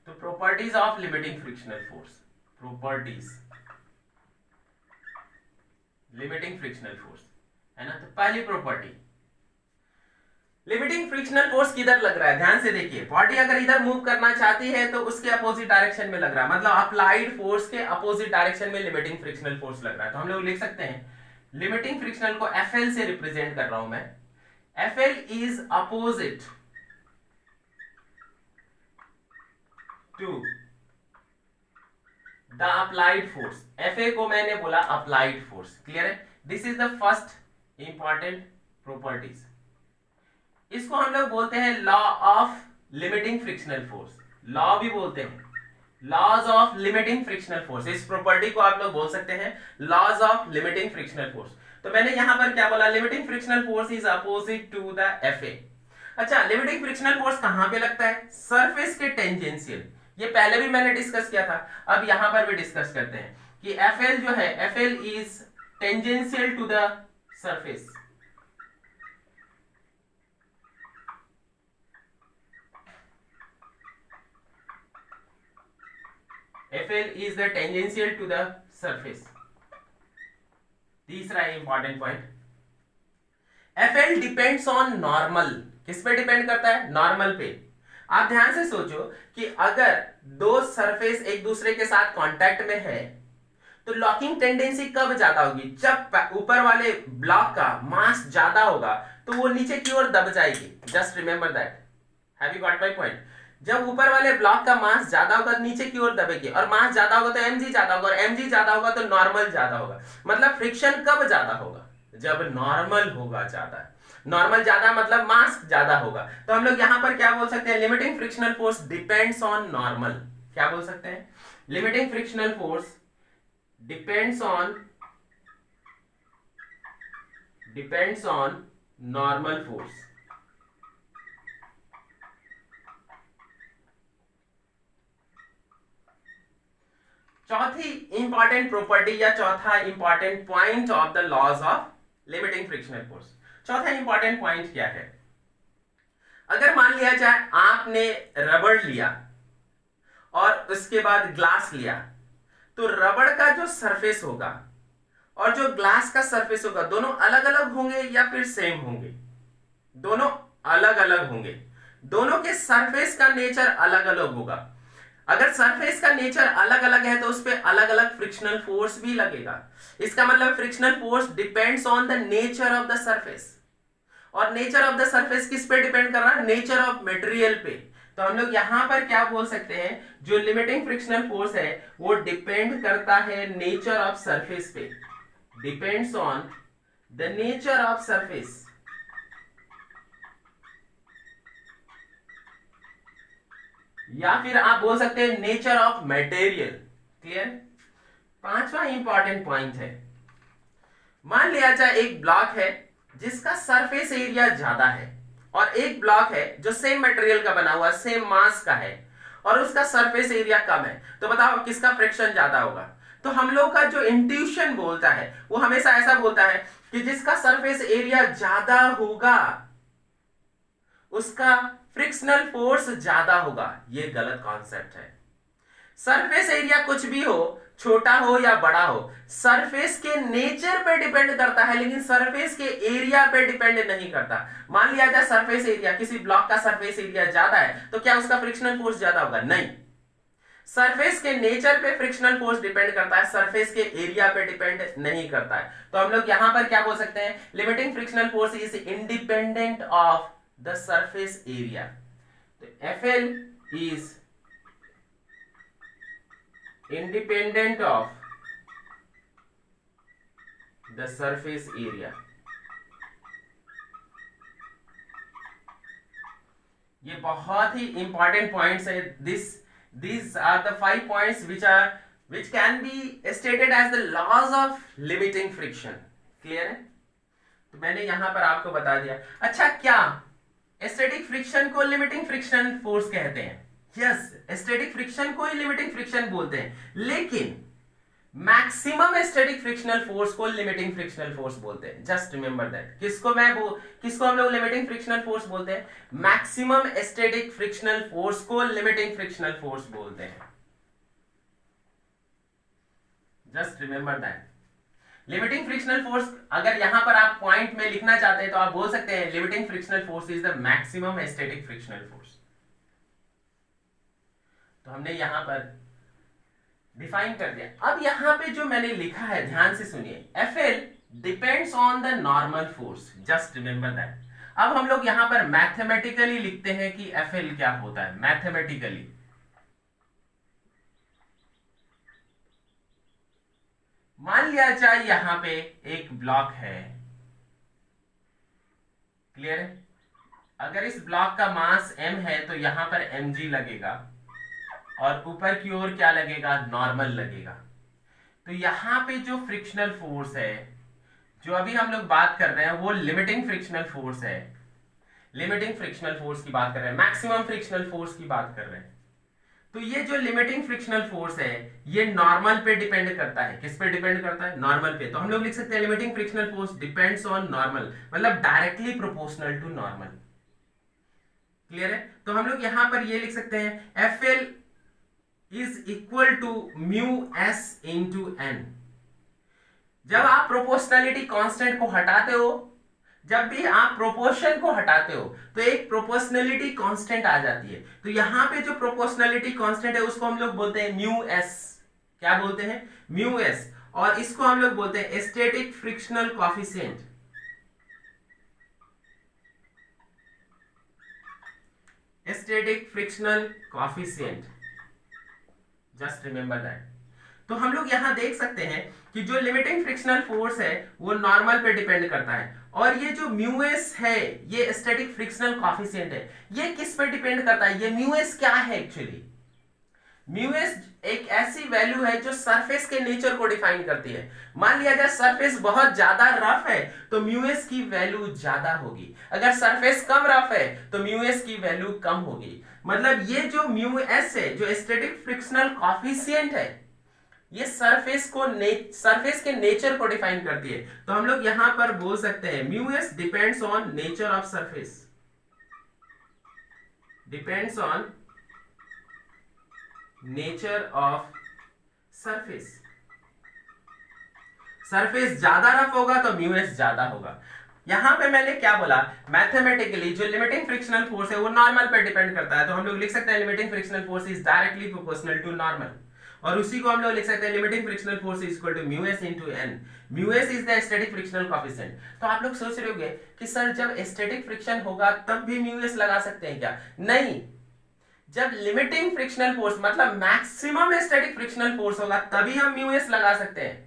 तो properties of limiting frictional force, properties limiting frictional force है ना। तो पहली प्रॉपर्टी, लिमिटिंग फ्रिक्शनल फोर्स किधर लग रहा है, ध्यान से देखिए। बॉडी अगर इधर मूव करना चाहती है तो उसके अपोजिट डायरेक्शन में लग रहा है, मतलब अप्लाइड फोर्स के अपोजिट डायरेक्शन में लिमिटिंग फ्रिक्शनल फोर्स लग रहा है। तो हम लोग लिख सकते हैं लिमिटिंग फ्रिक्शनल को एफएल से रिप्रेजेंट कर रहा हूं मैं। FL is opposite to the applied force. FA को मैंने बोला अप्लाइड फोर्स। क्लियर है? This is the first important properties. इसको हम लोग बोलते हैं law of limiting frictional force, law भी बोलते हैं, laws of limiting frictional force. इस प्रॉपर्टी को आप लोग बोल सकते हैं laws of limiting frictional force. तो मैंने यहां पर क्या बोला, limiting frictional force is opposite to the FA. अच्छा, लिमिटिंग फ्रिक्शनल फोर्स कहां पे लगता है? सरफेस के टेंजेंशियल। ये पहले भी मैंने डिस्कस किया था, अब यहां पर भी डिस्कस करते हैं कि एफएल जो है, FL is tangential to the surface. FL is the tangential to the surface। तीसरा important point, FL depends on normal. किस पे डिपेंड करता है? नॉर्मल पे। आप ध्यान से सोचो कि अगर दो सरफेस एक दूसरे के साथ कांटेक्ट में है तो लॉकिंग टेंडेंसी कब ज्यादा होगी? जब ऊपर वाले ब्लॉक का मास ज्यादा होगा तो वो नीचे की ओर दब जाएगी। Just remember that. Have you got my point? जब ऊपर वाले ब्लॉक का मास ज्यादा होगा नीचे की ओर दबेगी, और मास ज्यादा होगा तो mg ज्यादा होगा, और mg ज्यादा होगा तो नॉर्मल ज्यादा होगा। मतलब फ्रिक्शन कब ज्यादा होगा? जब नॉर्मल होगा ज्यादा। नॉर्मल ज्यादा मतलब मास ज्यादा होगा। तो हम लोग यहां पर क्या बोल सकते हैं? Limiting frictional force depends on normal. क्या बोल सकते हैं? Limiting frictional force depends on normal force. चौथी इंपॉर्टेंट प्रॉपर्टी या चौथा important point of the laws of limiting frictional force. चौथा इंपॉर्टेंट पॉइंट क्या है? अगर मान लिया जाए आपने रबड़ लिया और उसके बाद ग्लास लिया, तो रबड़ का जो सरफेस होगा और जो ग्लास का सरफेस होगा दोनों अलग अलग होंगे या फिर सेम होंगे? दोनों अलग अलग होंगे। दोनों के सरफेस का नेचर अलग अलग होगा। अगर सरफेस का नेचर अलग अलग है तो उस पर अलग अलग फ्रिक्शनल फोर्स भी लगेगा। इसका मतलब frictional force depends on the nature of the surface. और नेचर ऑफ द सरफेस किस पे डिपेंड कर रहा है? नेचर ऑफ मटेरियल पे। तो हम लोग यहां पर क्या बोल सकते हैं, जो लिमिटिंग फ्रिक्शनल फोर्स है वो डिपेंड करता है नेचर ऑफ सरफेस पे, depends on the nature of surface. या फिर आप बोल सकते हैं नेचर ऑफ मटेरियल। क्लियर? पांचवा इंपॉर्टेंट पॉइंट है, मान लिया जाए एक ब्लॉक है जिसका सरफेस एरिया ज्यादा है और एक ब्लॉक है जो सेम मटेरियल का बना हुआ, सेम मास का है और उसका सरफेस एरिया कम है। तो बताओ किसका फ्रिक्शन ज्यादा होगा? तो हम लोग का जो इंट्यूशन बोलता है वो हमेशा ऐसा बोलता है कि जिसका सरफेस एरिया ज्यादा होगा उसका फ्रिक्शनल फोर्स ज्यादा होगा। ये गलत कॉन्सेप्ट है। सरफेस एरिया कुछ भी हो, छोटा हो या बड़ा हो, सरफेस के नेचर पे डिपेंड करता है, लेकिन सरफेस के एरिया पे डिपेंड नहीं करता। मान लिया जाए सरफेस एरिया, किसी ब्लॉक का सरफेस एरिया ज्यादा है तो क्या उसका फ्रिक्शनल फोर्स ज्यादा होगा? नहीं। सरफेस के नेचर पे फ्रिक्शनल फोर्स डिपेंड करता है, सरफेस के एरिया पे डिपेंड नहीं करता है। तो हम लोग यहां पर क्या बोल सकते हैं, limiting frictional force is independent of the surface area. तो FL is independent of the surface area। ये बहुत ही इंपॉर्टेंट पॉइंट्स है। these are the 5 points which can be stated as the laws of limiting friction। Clear है? तो मैंने यहां पर आपको बता दिया। अच्छा, क्या स्टैटिक फ्रिक्शन को लिमिटिंग फ्रिक्शन फोर्स कहते हैं? यस, स्टैटिक फ्रिक्शन को ही लिमिटिंग फ्रिक्शन बोलते हैं, लेकिन मैक्सिमम स्टैटिक फ्रिक्शनल फोर्स को लिमिटिंग फ्रिक्शनल फोर्स बोलते हैं। Just remember that. किसको हम लोग लिमिटिंग फ्रिक्शनल फोर्स बोलते हैं? मैक्सिमम स्टैटिक फ्रिक्शनल फोर्स को लिमिटिंग फ्रिक्शनल फोर्स बोलते हैं। Just remember that. Limiting frictional force अगर यहां पर आप पॉइंट में लिखना चाहते हैं तो आप बोल सकते हैं limiting frictional force is the maximum static frictional force. तो हमने यहां पर डिफाइन कर दिया। अब यहां पे जो मैंने लिखा है ध्यान से सुनिए, FL depends on the normal force. Just remember that. अब हम लोग यहां पर मैथमेटिकली लिखते हैं कि FL क्या होता है। मैथमेटिकली मान लिया जाए यहां पे एक ब्लॉक है। क्लियर है? अगर इस ब्लॉक का मास m है तो यहां पर mg लगेगा और ऊपर की ओर क्या लगेगा? नॉर्मल लगेगा। तो यहां पे जो फ्रिक्शनल फोर्स है जो अभी हम लोग बात कर रहे हैं वो लिमिटिंग फ्रिक्शनल फोर्स है। लिमिटिंग फ्रिक्शनल फोर्स की बात कर रहे हैं, मैक्सिमम फ्रिक्शनल फोर्स की बात कर रहे हैं। तो ये जो लिमिटिंग फ्रिक्शनल फोर्स है ये नॉर्मल पे डिपेंड करता है। किस पे डिपेंड करता है? नॉर्मल पे। तो हम लोग लिख सकते हैं limiting frictional force depends on normal, मतलब directly proportional to normal. Clear है? तो हम लोग यहां पर ये लिख सकते हैं FL is equal to mu S into N। जब आप प्रोपोर्शनलिटी कांस्टेंट को हटाते हो, जब भी आप प्रोपोर्शन को हटाते हो तो एक प्रोपोर्शनलिटी कांस्टेंट आ जाती है। तो यहां पे जो प्रोपोर्शनलिटी कांस्टेंट है उसको हम लोग बोलते हैं म्यू S। क्या बोलते हैं? Mu S। और इसको हम लोग बोलते हैं static frictional coefficient. Static frictional coefficient. Just remember that. तो हम लोग यहां देख सकते हैं कि जो लिमिटिंग फ्रिक्शनल फोर्स है वो नॉर्मल पे डिपेंड करता है और ये जो म्यू एस है ये स्टैटिक फ्रिक्शनल कोएफिशिएंट है। ये किस पे डिपेंड करता है? ये म्यू एस क्या है एक्चुअली? म्यू एस एक ऐसी वैल्यू है जो सरफेस के नेचर को डिफाइन करती है। मान लिया जाए सरफेस बहुत ज्यादा रफ है तो म्यू एस की वैल्यू ज्यादा होगी, अगर सरफेस कम रफ है तो म्यू एस की वैल्यू कम होगी। मतलब ये जो म्यू एस है जो स्टैटिक फ्रिक्शनल कोएफिशिएंट है ये सरफेस के नेचर को डिफाइन करती है। तो हम लोग यहां पर बोल सकते हैं mu S depends on nature of surface. Depends on nature of surface. Surface ज्यादा रफ होगा तो म्यू एस ज्यादा होगा। यहां पे मैंने क्या बोला, मैथमेटिकली जो लिमिटिंग फ्रिक्शनल फोर्स है वो नॉर्मल पे डिपेंड करता है, तो हम लोग लिख सकते हैं limiting frictional force is directly proportional to normal, और उसी को हम लोग लिख सकते हैं limiting frictional force is equal to mu S into N. Mu S is the static frictional coefficient. तो आप लोग सोच रहे होंगे कि सर जब स्टैटिक फ्रिक्शन होगा तब भी म्यू एस लगा सकते हैं क्या? नहीं, जब लिमिटिंग फ्रिक्शनल फोर्स मतलब मैक्सिमम स्टैटिक फ्रिक्शनल फोर्स होगा तभी हम म्यू एस लगा सकते हैं।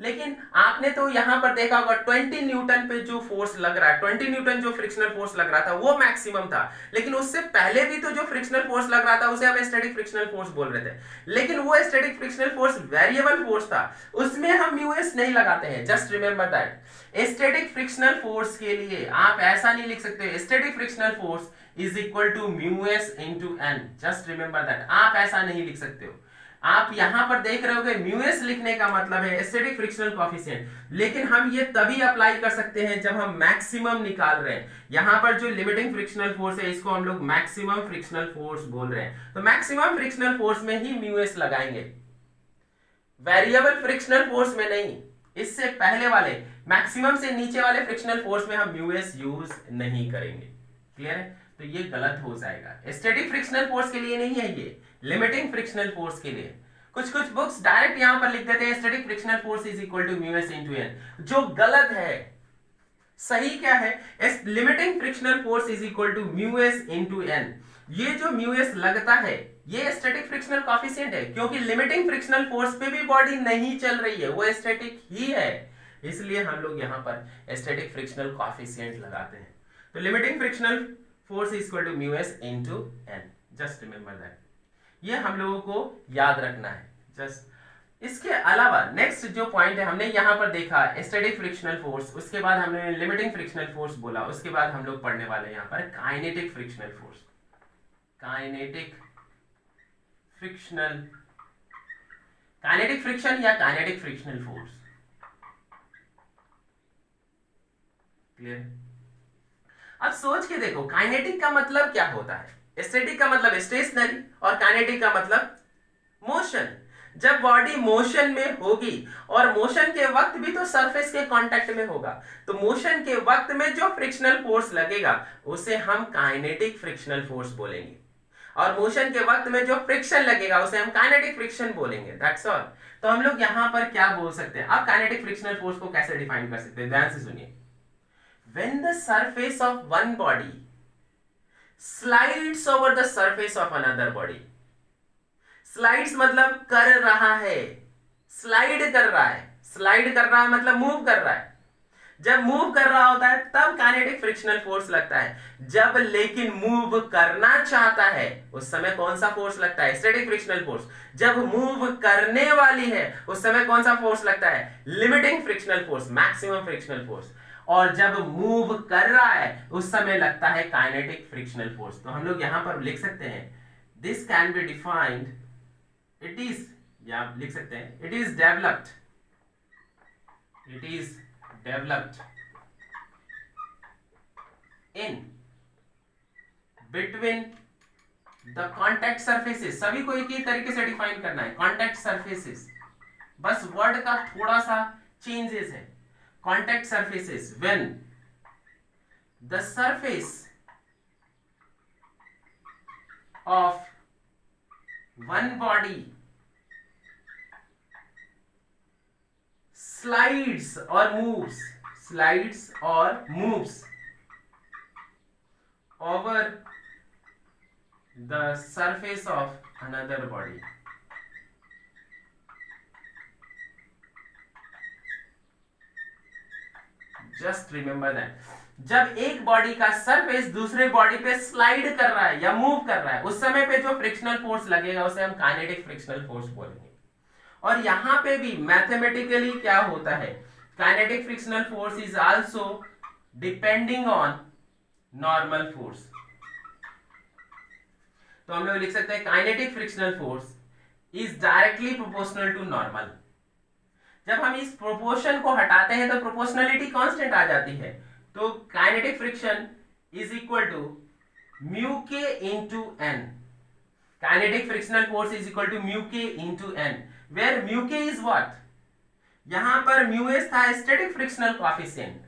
लेकिन आपने तो यहां पर देखा होगा 20 न्यूटन पे जो फोर्स लग रहा है, 20 न्यूटन जो फ्रिक्शनल फोर्स लग रहा था वो मैक्सिमम था, लेकिन उससे पहले भी तो जो फ्रिक्शनल फोर्स लग रहा था उसे हम स्टैटिक फ्रिक्शनल फोर्स बोल रहे थे, लेकिन वो static frictional force variable force था, उसमें हम म्यू एस नहीं लगाते हैं। Just remember that static frictional force के लिए आप ऐसा नहीं लिख सकते static frictional force is equal to mu S into N. Just remember that, आप ऐसा नहीं लिख सकते हो। आप यहां पर देख रहे होगे म्यू एस लिखने का मतलब है स्टैटिक फ्रिक्शनल कोएफिशिएंट, लेकिन हम ये तभी अप्लाई कर सकते हैं जब हम मैक्सिमम निकाल रहे हैं। यहां पर जो लिमिटिंग फ्रिक्शनल फोर्स है इसको हम लोग मैक्सिमम फ्रिक्शनल फोर्स बोल रहे हैं, तो मैक्सिमम फ्रिक्शनल फोर्स में ही म्यू एस लगाएंगे, वेरिएबल फ्रिक्शनल फोर्स में नहीं। इससे पहले वाले मैक्सिमम से नीचे वाले फ्रिक्शनल फोर्स में हम म्यू एस यूज नहीं करेंगे। क्लियर है? तो ये गलत हो जाएगा। स्टैटिक फ्रिक्शनल फोर्स के लिए नहीं है, ये लिमिटिंग फ्रिक्शनल फोर्स के लिए। कुछ कुछ बुक्स डायरेक्ट यहां पर लिख देते हैं static frictional force is equal to mu S into N, जो गलत है। सही क्या है? Limiting frictional force is equal to mu S into N. ये जो म्यू एस लगता है ये स्टैटिक फ्रिक्शनल कोएफिशिएंट है, क्योंकि लिमिटिंग फ्रिक्शनल फोर्स पे भी बॉडी नहीं चल रही है, वो स्टैटिक ही है, इसलिए हम लोग यहां पर स्टैटिक फ्रिक्शनल कोएफिशिएंट लगाते हैं। तो limiting frictional force is equal to mu S into N. Just remember that, ये हम लोगों को याद रखना है। जस्ट इसके अलावा नेक्स्ट जो पॉइंट है, हमने यहां पर देखा स्टैटिक फ्रिक्शनल फोर्स, उसके बाद हमने लिमिटिंग फ्रिक्शनल फोर्स बोला, उसके बाद हम लोग पढ़ने वाले यहां पर kinetic frictional force. Kinetic frictional, kinetic friction या काइनेटिक फ्रिक्शनल फोर्स। क्लियर? अब सोच के देखो काइनेटिक का मतलब क्या होता है। स्टैटिक का मतलब स्टेशनरी और काइनेटिक का मतलब मोशन। जब बॉडी मोशन में होगी, और मोशन के वक्त भी तो सरफेस के कांटेक्ट में होगा, तो मोशन के वक्त में जो फ्रिक्शनल फोर्स लगेगा उसे हम काइनेटिक फ्रिक्शनल फोर्स बोलेंगे, और मोशन के वक्त में जो फ्रिक्शन लगेगा उसे हम काइनेटिक फ्रिक्शन बोलेंगे। That's all. तो हम लोग यहां पर क्या बोल सकते हैं? अब काइनेटिक फ्रिक्शनल फोर्स को कैसे डिफाइन कर सकते हैं, ध्यान से सुनिए। When the surface of one body slides over the surface of another body, slides मतलब कर रहा है, स्लाइड कर रहा है, स्लाइड कर रहा है मतलब मूव कर रहा है। जब मूव कर रहा होता है तब काइनेटिक फ्रिक्शनल फोर्स लगता है, जब लेकिन मूव करना चाहता है उस समय कौन सा फोर्स लगता है? Static frictional force. जब मूव करने वाली है उस समय कौन सा फोर्स लगता है? Limiting frictional force, maximum frictional force. और जब मूव कर रहा है उस समय लगता है काइनेटिक फ्रिक्शनल फोर्स। तो हम लोग यहां पर लिख सकते हैं this can be defined, it is, या लिख सकते हैं it is developed, it is developed in between the contact surfaces. सभी को एक ही तरीके से डिफाइन करना है, कॉन्टैक्ट सरफेसेस, बस वर्ड का थोड़ा सा चेंजेस है। Contact surfaces, when the surface of one body slides or moves, slides or moves over the surface of another body. Just remember that, जब एक बॉडी का सरफेस दूसरे बॉडी पे स्लाइड कर रहा है या मूव कर रहा है उस समय पे जो फ्रिक्शनल फोर्स लगेगा उसे हम काइनेटिक फ्रिक्शनल फोर्स बोलेंगे। और यहां पे भी मैथमेटिकली क्या होता है, kinetic frictional force is also depending on normal force. तो हम लोग लिख सकते हैं kinetic frictional force is directly proportional to normal. जब हम इस प्रोपोर्शन को हटाते हैं तो प्रोपोर्शनलिटी कांस्टेंट आ जाती है, तो kinetic friction is equal to mu के into N. Kinetic frictional force is equal to mu के इंटू एन, वेयर म्यू के इज व्हाट, यहां पर म्यू एस था स्टैटिक फ्रिक्शनल कोएफिशिएंट,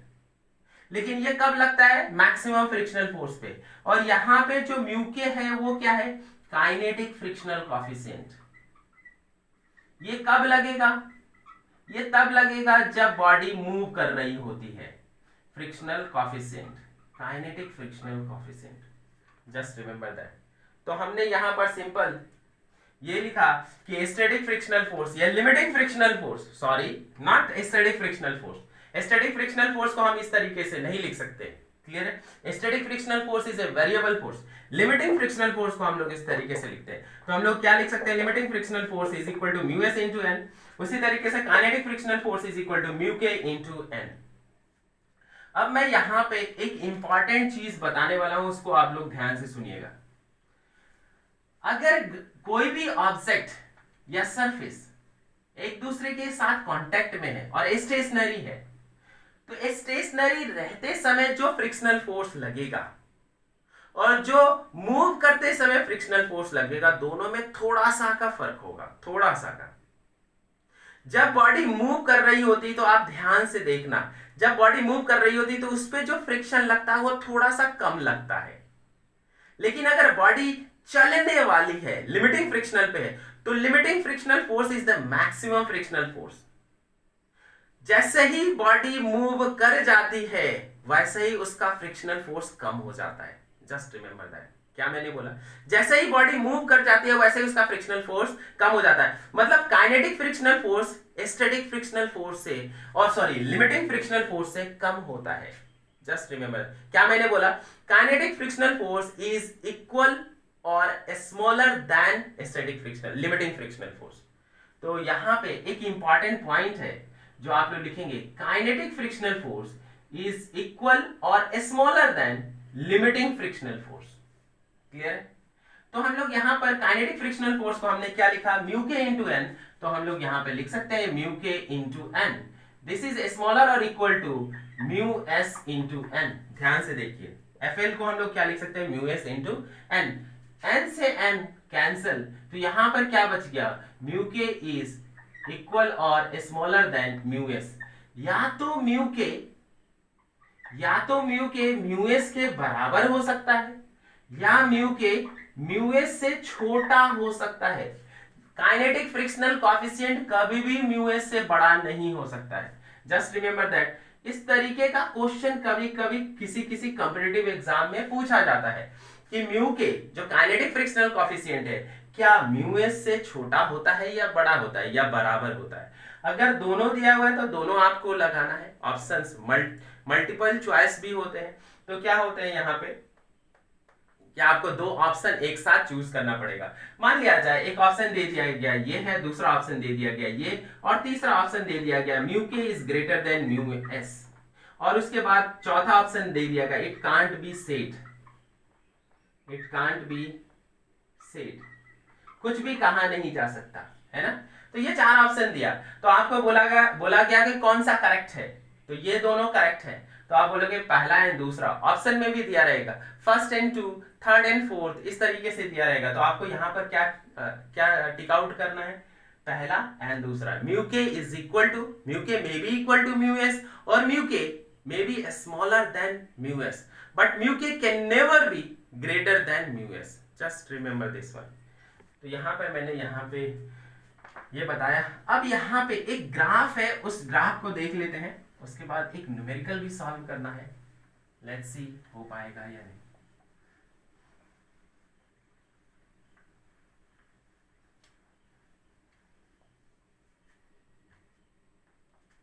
लेकिन ये कब लगता है, मैक्सिमम फ्रिक्शनल फोर्स पे, और यहां पे जो म्यू के है वो क्या है, काइनेटिक फ्रिक्शनल कोएफिशिएंट. ये कब लगेगा, ये तब लगेगा जब बॉडी मूव कर रही होती है. Frictional coefficient, kinetic frictional coefficient, just remember that. तो हमने यहां पर सिंपल ये लिखा कि स्टैटिक फ्रिक्शनल फोर्स या limiting frictional force, sorry not static frictional force, static frictional force को हम इस तरीके से नहीं लिख सकते. क्लियर है, static frictional force is a variable force. Limiting frictional force को हम लोग इस तरीके से लिखते हैं. तो हम लोग क्या लिख सकते हैं, limiting frictional force is equal to mu S into N. उसी तरीके से kinetic frictional force is equal to mu के इंटू एन. अब मैं यहां पे एक इंपॉर्टेंट चीज बताने वाला हूं, उसको आप लोग ध्यान से सुनिएगा. अगर कोई भी ऑब्जेक्ट या सरफेस एक दूसरे के साथ कांटेक्ट में है और स्टेशनरी है, तो स्टेशनरी रहते समय जो फ्रिक्शनल फोर्स लगेगा और जो मूव करते समय फ्रिक्शनल फोर्स लगेगा, दोनों में थोड़ा सा का फर्क होगा, थोड़ा सा का. जब बॉडी मूव कर रही होती तो आप ध्यान से देखना, जब बॉडी मूव कर रही होती तो उस पे जो फ्रिक्शन लगता है वो थोड़ा सा कम लगता है. लेकिन अगर बॉडी चलने वाली है, लिमिटिंग फ्रिक्शनल पे है, तो limiting frictional force is the maximum frictional force. जैसे ही बॉडी मूव कर जाती है वैसे ही उसका फ्रिक्शनल फोर्स कम हो जाता है. Just remember that. क्या मैंने बोला, जैसे ही बॉडी मूव कर जाती है वैसे ही उसका फ्रिक्शनल फोर्स कम हो जाता है. मतलब kinetic frictional force static frictional force से, और सॉरी लिमिटिंग फ्रिक्शनल फोर्स से कम होता है. जस्ट रिमेंबर, क्या मैंने बोला, kinetic frictional force is equal और smaller than static frictional limiting frictional force. तो यहां पे एक इंपॉर्टेंट पॉइंट है जो आप लोग लिखेंगे, kinetic frictional force is equal और smaller than limiting frictional force. Clear है. तो हम लोग यहां पर काइनेटिक फ्रिक्शनल फोर्स को हमने क्या लिखा, म्यू के इंटू एन. तो हम लोग यहां पे लिख सकते हैं म्यू के into N. This is smaller और equal to mu S into N. ध्यान से देखिए, एफ एल को हम लोग क्या लिख सकते हैं, mu S into N. N से एन कैंसल, तो यहां पर क्या बच गया, म्यू के इज इक्वल और स्मॉलर देन म्यू एस. या तो म्यू के म्यू एस के बराबर हो सकता है या म्यू के म्यू एस से छोटा हो सकता है. काइनेटिक फ्रिक्शनल कोएफिशिएंट कभी भी म्यू एस से बड़ा नहीं हो सकता है. Just remember that. इस तरीके का क्वेश्चन कभी कभी किसी कॉम्पिटिटिव एग्जाम में पूछा जाता है कि म्यू के जो काइनेटिक फ्रिक्शनल कोएफिशिएंट है क्या म्यू एस से छोटा होता है या बड़ा होता है या बराबर होता है. अगर दोनों दिया हुआ है तो दोनों आपको लगाना है. ऑप्शंस मल्टीपल चॉइस भी होते हैं, तो क्या होते हैं यहाँ पे, क्या आपको दो ऑप्शन एक साथ चूज करना पड़ेगा. मान लिया जाए एक ऑप्शन दे दिया गया ये है, दूसरा ऑप्शन दे दिया गया ये, और तीसरा ऑप्शन दे दिया गया म्यू के is greater than mu s, और उसके बाद चौथा ऑप्शन दे दिया गया it can't be said. It can't be said, कुछ भी कहा नहीं जा सकता है ना. तो ये चार ऑप्शन दिया, तो आपको बोला गया कि कौन सा करेक्ट है, तो ये दोनों करेक्ट है. तो आप बोलोगे पहला एंड दूसरा. ऑप्शन में भी दिया रहेगा first and two, third and fourth, इस तरीके से दिया रहेगा. तो आपको यहाँ पर क्या टिक आउट करना है, पहला एंड दूसरा. म्यू के is equal to, mu k may be equal to mu s और mu k may be smaller than mu s, but mu k can never be greater than mu s. Just remember this one. तो यहाँ पे मैंने यहाँ पे ये बताया. अब यहाँ पे एक ग्राफ है, उस ग्राफ को देख लेते हैं, उसके बाद एक न्यूमेरिकल भी सॉल्व करना है. लेट्स सी हो पाएगा या नहीं.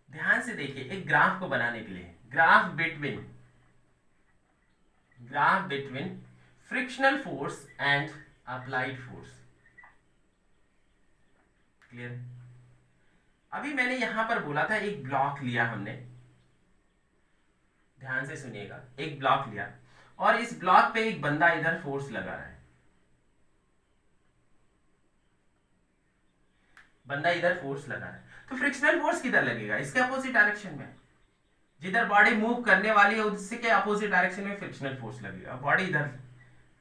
ध्यान से देखिए, एक ग्राफ को बनाने के लिए graph between frictional force and applied force. Clear. अभी मैंने यहां पर बोला था एक ब्लॉक लिया हमने, ध्यान से सुनिएगा, एक ब्लॉक लिया और इस ब्लॉक पे एक बंदा इधर फोर्स लगा रहा है, बंदा इधर फोर्स लगा रहा है. तो फ्रिक्शनल फोर्स किधर लगेगा, इसके अपोजिट डायरेक्शन में. जिधर बॉडी मूव करने वाली है उसके अपोजिट डायरेक्शन में फ्रिक्शनल फोर्स लगेगा. बॉडी इधर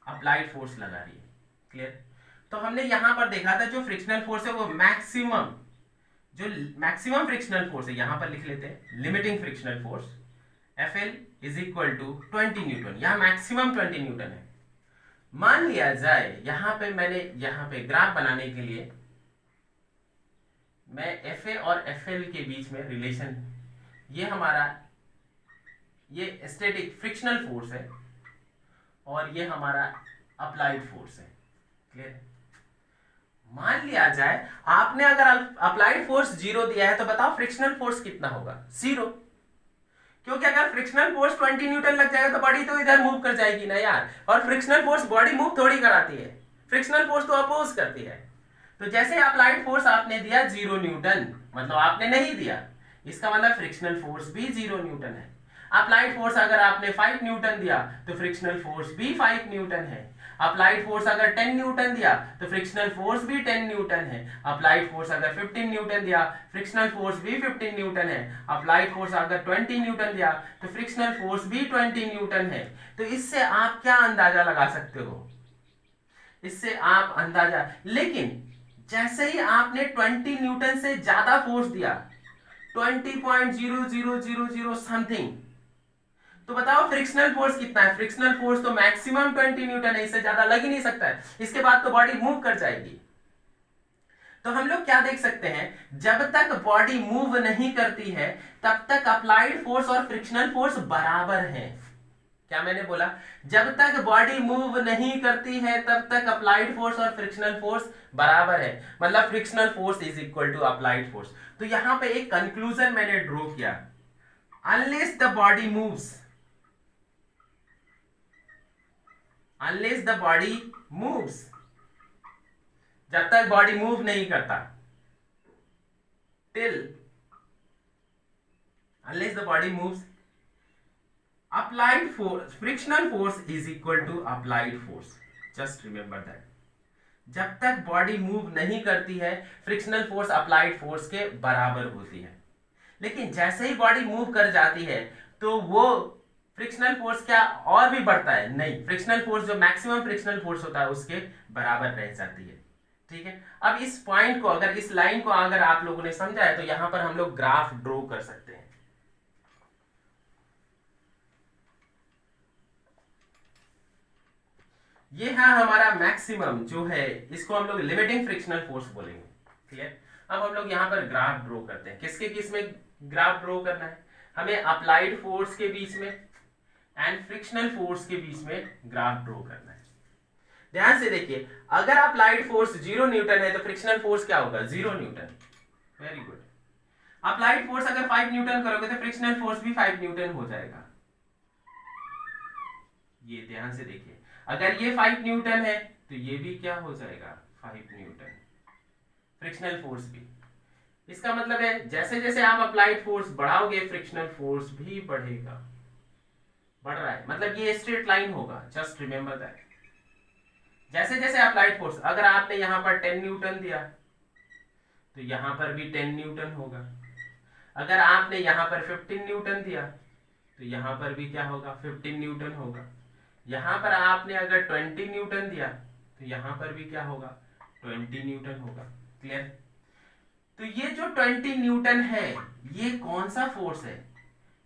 अप्लाइड फोर्स लगा रही है। क्लियर? तो हमने यहां पर देखा था जो फ्रिक्शनल फोर्स है वो मैक्सिमम, जो मैक्सिमम फ्रिक्शनल फोर्स है, यहां पर लिख लेते हैं limiting frictional force FL is equal to 20 newton. यहां मैक्सिमम 20 न्यूटन है। मान लिया जाए यहां पे मैंने यहां पे ग्राफ बनाने के लिए मैं FA और FL के बीच में रिलेशन, ये हमारा ये स्टैटिक फ्रिक्शनल फोर्स है और ये हमारा अप्लाइड फोर्स है। क्लियर? मान लिया जाए आपने अगर अप्लाइड फोर्स 0 दिया है तो बताओ फ्रिक्शनल फोर्स कितना होगा? 0। क्योंकि अगर फ्रिक्शनल फोर्स 20 न्यूटन लग जाएगा तो बॉडी तो इधर मूव कर जाएगी ना यार, और फ्रिक्शनल फोर्स बॉडी मूव थोड़ी कराती है, फ्रिक्शनल फोर्स तो अपोज करती है। तो जैसे अप्लाइड फोर्स आपने दिया 0 न्यूटन, मतलब आपने नहीं दिया, इसका मतलब फ्रिक्शनल फोर्स भी 0 न्यूटन है। अप्लाइड फोर्स अगर आपने 5 न्यूटन दिया तो फ्रिक्शनल फोर्स भी 5 न्यूटन है। अप्लाइड फोर्स अगर 10 न्यूटन दिया तो फ्रिक्शनल फोर्स भी 10 न्यूटन है। अप्लाइड फोर्स अगर 15 न्यूटन दिया, फ्रिक्शनल फोर्स भी 15 न्यूटन है। अप्लाइड फोर्स अगर 20 न्यूटन दिया तो फ्रिक्शनल फोर्स भी 20 न्यूटन है। तो इससे आप क्या अंदाजा लगा सकते हो? इससे आप अंदाजा, लेकिन जैसे ही आपने 20 न्यूटन से ज्यादा फोर्स दिया, 20.0000 समथिंग, तो बताओ फ्रिक्शनल फोर्स कितना है? फ्रिक्शनल फोर्स तो मैक्सिमम 20 न्यूटन है, इससे ज्यादा लग ही नहीं सकता है। इसके बाद तो बॉडी मूव कर जाएगी। तो हम लोग क्या देख सकते हैं, जब तक बॉडी मूव नहीं करती है तब तक अप्लाइड फोर्स और फ्रिक्शनल फोर्स बराबर है। क्या मैंने बोला? जब तक बॉडी मूव नहीं करती है तब तक अप्लाइड फोर्स और फ्रिक्शनल फोर्स बराबर है, मतलब frictional force is equal to applied force. तो यहां पे एक कंक्लूजन मैंने ड्रॉ किया, unless the body moves, unless the body moves, जब तक बॉडी मूव नहीं करता, till unless the body moves, applied force, frictional force is equal to applied force. Just remember that. जब तक बॉडी मूव नहीं करती है फ्रिक्शनल फोर्स अप्लाइड फोर्स के बराबर होती है। लेकिन जैसे ही बॉडी मूव कर जाती है तो वो फ्रिक्शनल फोर्स क्या और भी बढ़ता है? नहीं, फ्रिक्शनल फोर्स जो मैक्सिमम फ्रिक्शनल फोर्स होता है उसके बराबर रह जाती है। ठीक है? अब इस पॉइंट को, अगर इस लाइन को अगर आप लोगों ने समझा है तो यहां पर हम लोग ग्राफ ड्रॉ कर सकते हैं। ये है हमारा मैक्सिमम जो है, इसको हम लोग लिमिटिंग फ्रिक्शनल फोर्स बोलेंगे। क्लियर? अब हम लोग यहां पर ग्राफ ड्रॉ करते हैं। किसके किस में ग्राफ ड्रॉ करना है? हमें अप्लाइड फोर्स के बीच में एंड फ्रिक्शनल फोर्स के बीच में ग्राफ ड्रॉ करना है। ध्यान से देखिए, अगर अप्लाइड फोर्स 0 न्यूटन है तो फ्रिक्शनल फोर्स क्या होगा? 0 Newton. Very good. Applied force अगर 5 न्यूटन करोगे तो फ्रिक्शनल फोर्स भी 5 न्यूटन हो जाएगा। ये ध्यान से देखिए, अगर ये 5 न्यूटन है तो ये भी क्या हो जाएगा? 5 न्यूटन। फ्रिक्शनल फोर्स भी। इसका मतलब है जैसे जैसे आप अप्लाइड फोर्स बढ़ाओगे फ्रिक्शनल फोर्स भी बढ़ेगा, बढ़ रहा है, मतलब ये स्ट्रेट लाइन होगा। Just remember that. जैसे जैसे अप्लाइड फोर्स, अगर आपने यहां पर 10 न्यूटन दिया तो यहां पर भी 10 न्यूटन होगा। अगर आपने यहां पर 15 न्यूटन दिया तो यहां पर भी क्या होगा? 15 न्यूटन होगा। यहां पर आपने अगर 20 न्यूटन दिया तो यहां पर भी क्या होगा? 20 न्यूटन होगा। क्लियर? तो ये जो 20 न्यूटन है ये कौन सा फोर्स है?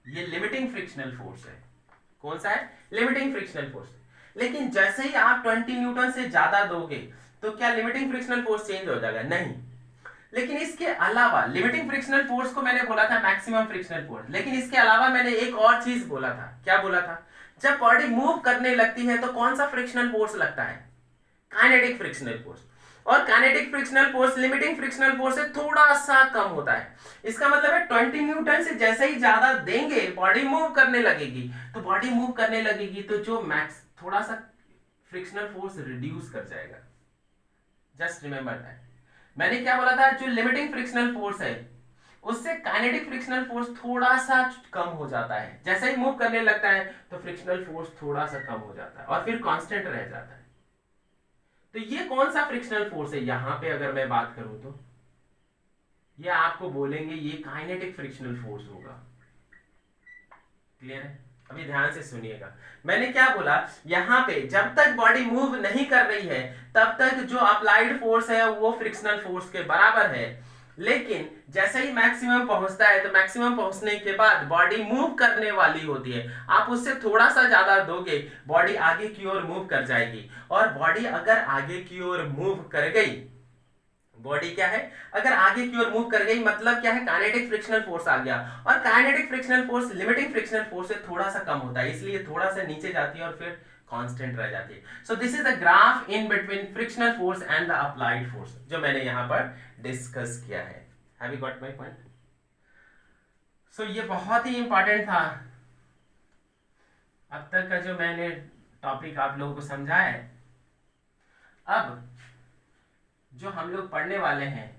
ये लिमिटिंग फ्रिक्शनल फोर्स है। कौन सा है? Limiting frictional force. लेकिन जैसे ही आप 20 न्यूटन से ज्यादा दोगे तो क्या लिमिटिंग फ्रिक्शनल फोर्स चेंज हो जाएगा? नहीं। लेकिन इसके अलावा लिमिटिंग फ्रिक्शनल फोर्स को मैंने बोला था मैक्सिमम फ्रिक्शनल फोर्स, लेकिन इसके अलावा मैंने एक और चीज बोला था। क्या बोला था? जब बॉडी मूव करने लगती है तो कौन सा फ्रिक्शनल फोर्स लगता है? Kinetic frictional force. और kinetic frictional force limiting frictional force से थोड़ा सा कम होता है। इसका मतलब है 20 न्यूटन से जैसे ही ज्यादा देंगे बॉडी मूव करने लगेगी। तो बॉडी मूव करने लगेगी तो जो मैक्स थोड़ा सा फ्रिक्शनल फोर्स रिड्यूस कर जाएगा। Just remember that. मैंने क्या बोला था? जो लिमिटिंग फ्रिक्शनल फोर्स है उससे काइनेटिक फ्रिक्शनल फोर्स थोड़ा सा कम हो जाता है। जैसे ही मूव करने लगता है तो फ्रिक्शनल फोर्स थोड़ा सा कम हो जाता है और फिर कांस्टेंट रह जाता है। तो ये कौन सा फ्रिक्शनल फोर्स है? यहां पे अगर मैं बात करूं तो ये आपको बोलेंगे ये काइनेटिक फ्रिक्शनल फोर्स होगा। क्लियर है? अभी ध्यान से सुनिएगा, मैंने क्या बोला, यहाँ पे जब तक बॉडी मूव नहीं कर रही है तब तक जो अप्लाइड फोर्स है वो फ्रिक्शनल फोर्स के बराबर है, लेकिन जैसे ही मैक्सिमम पहुंचता है तो मैक्सिमम पहुंचने के बाद बॉडी मूव करने वाली होती है, आप उससे थोड़ा सा ज्यादा दोगे बॉडी आगे की ओर मूव कर जाएगी, और बॉडी अगर आगे की ओर मूव कर गई, बॉडी क्या है, अगर आगे की ओर मूव कर गई मतलब क्या है, काइनेटिक फ्रिक्शनल फोर्स आ गया, और kinetic frictional force limiting frictional force से थोड़ा सा कम होता है, इसलिए थोड़ा सा नीचे जाती है और फिर कांस्टेंट रह जाती है। So this is the graph in between frictional force and the applied force, जो मैंने यहां पर डिस्कस किया है। Have you got my point? So ये बहुत ही इंपॉर्टेंट था, अब तक का जो मैंने टॉपिक आप लोगों को समझाया है। अब जो हम लोग पढ़ने वाले हैं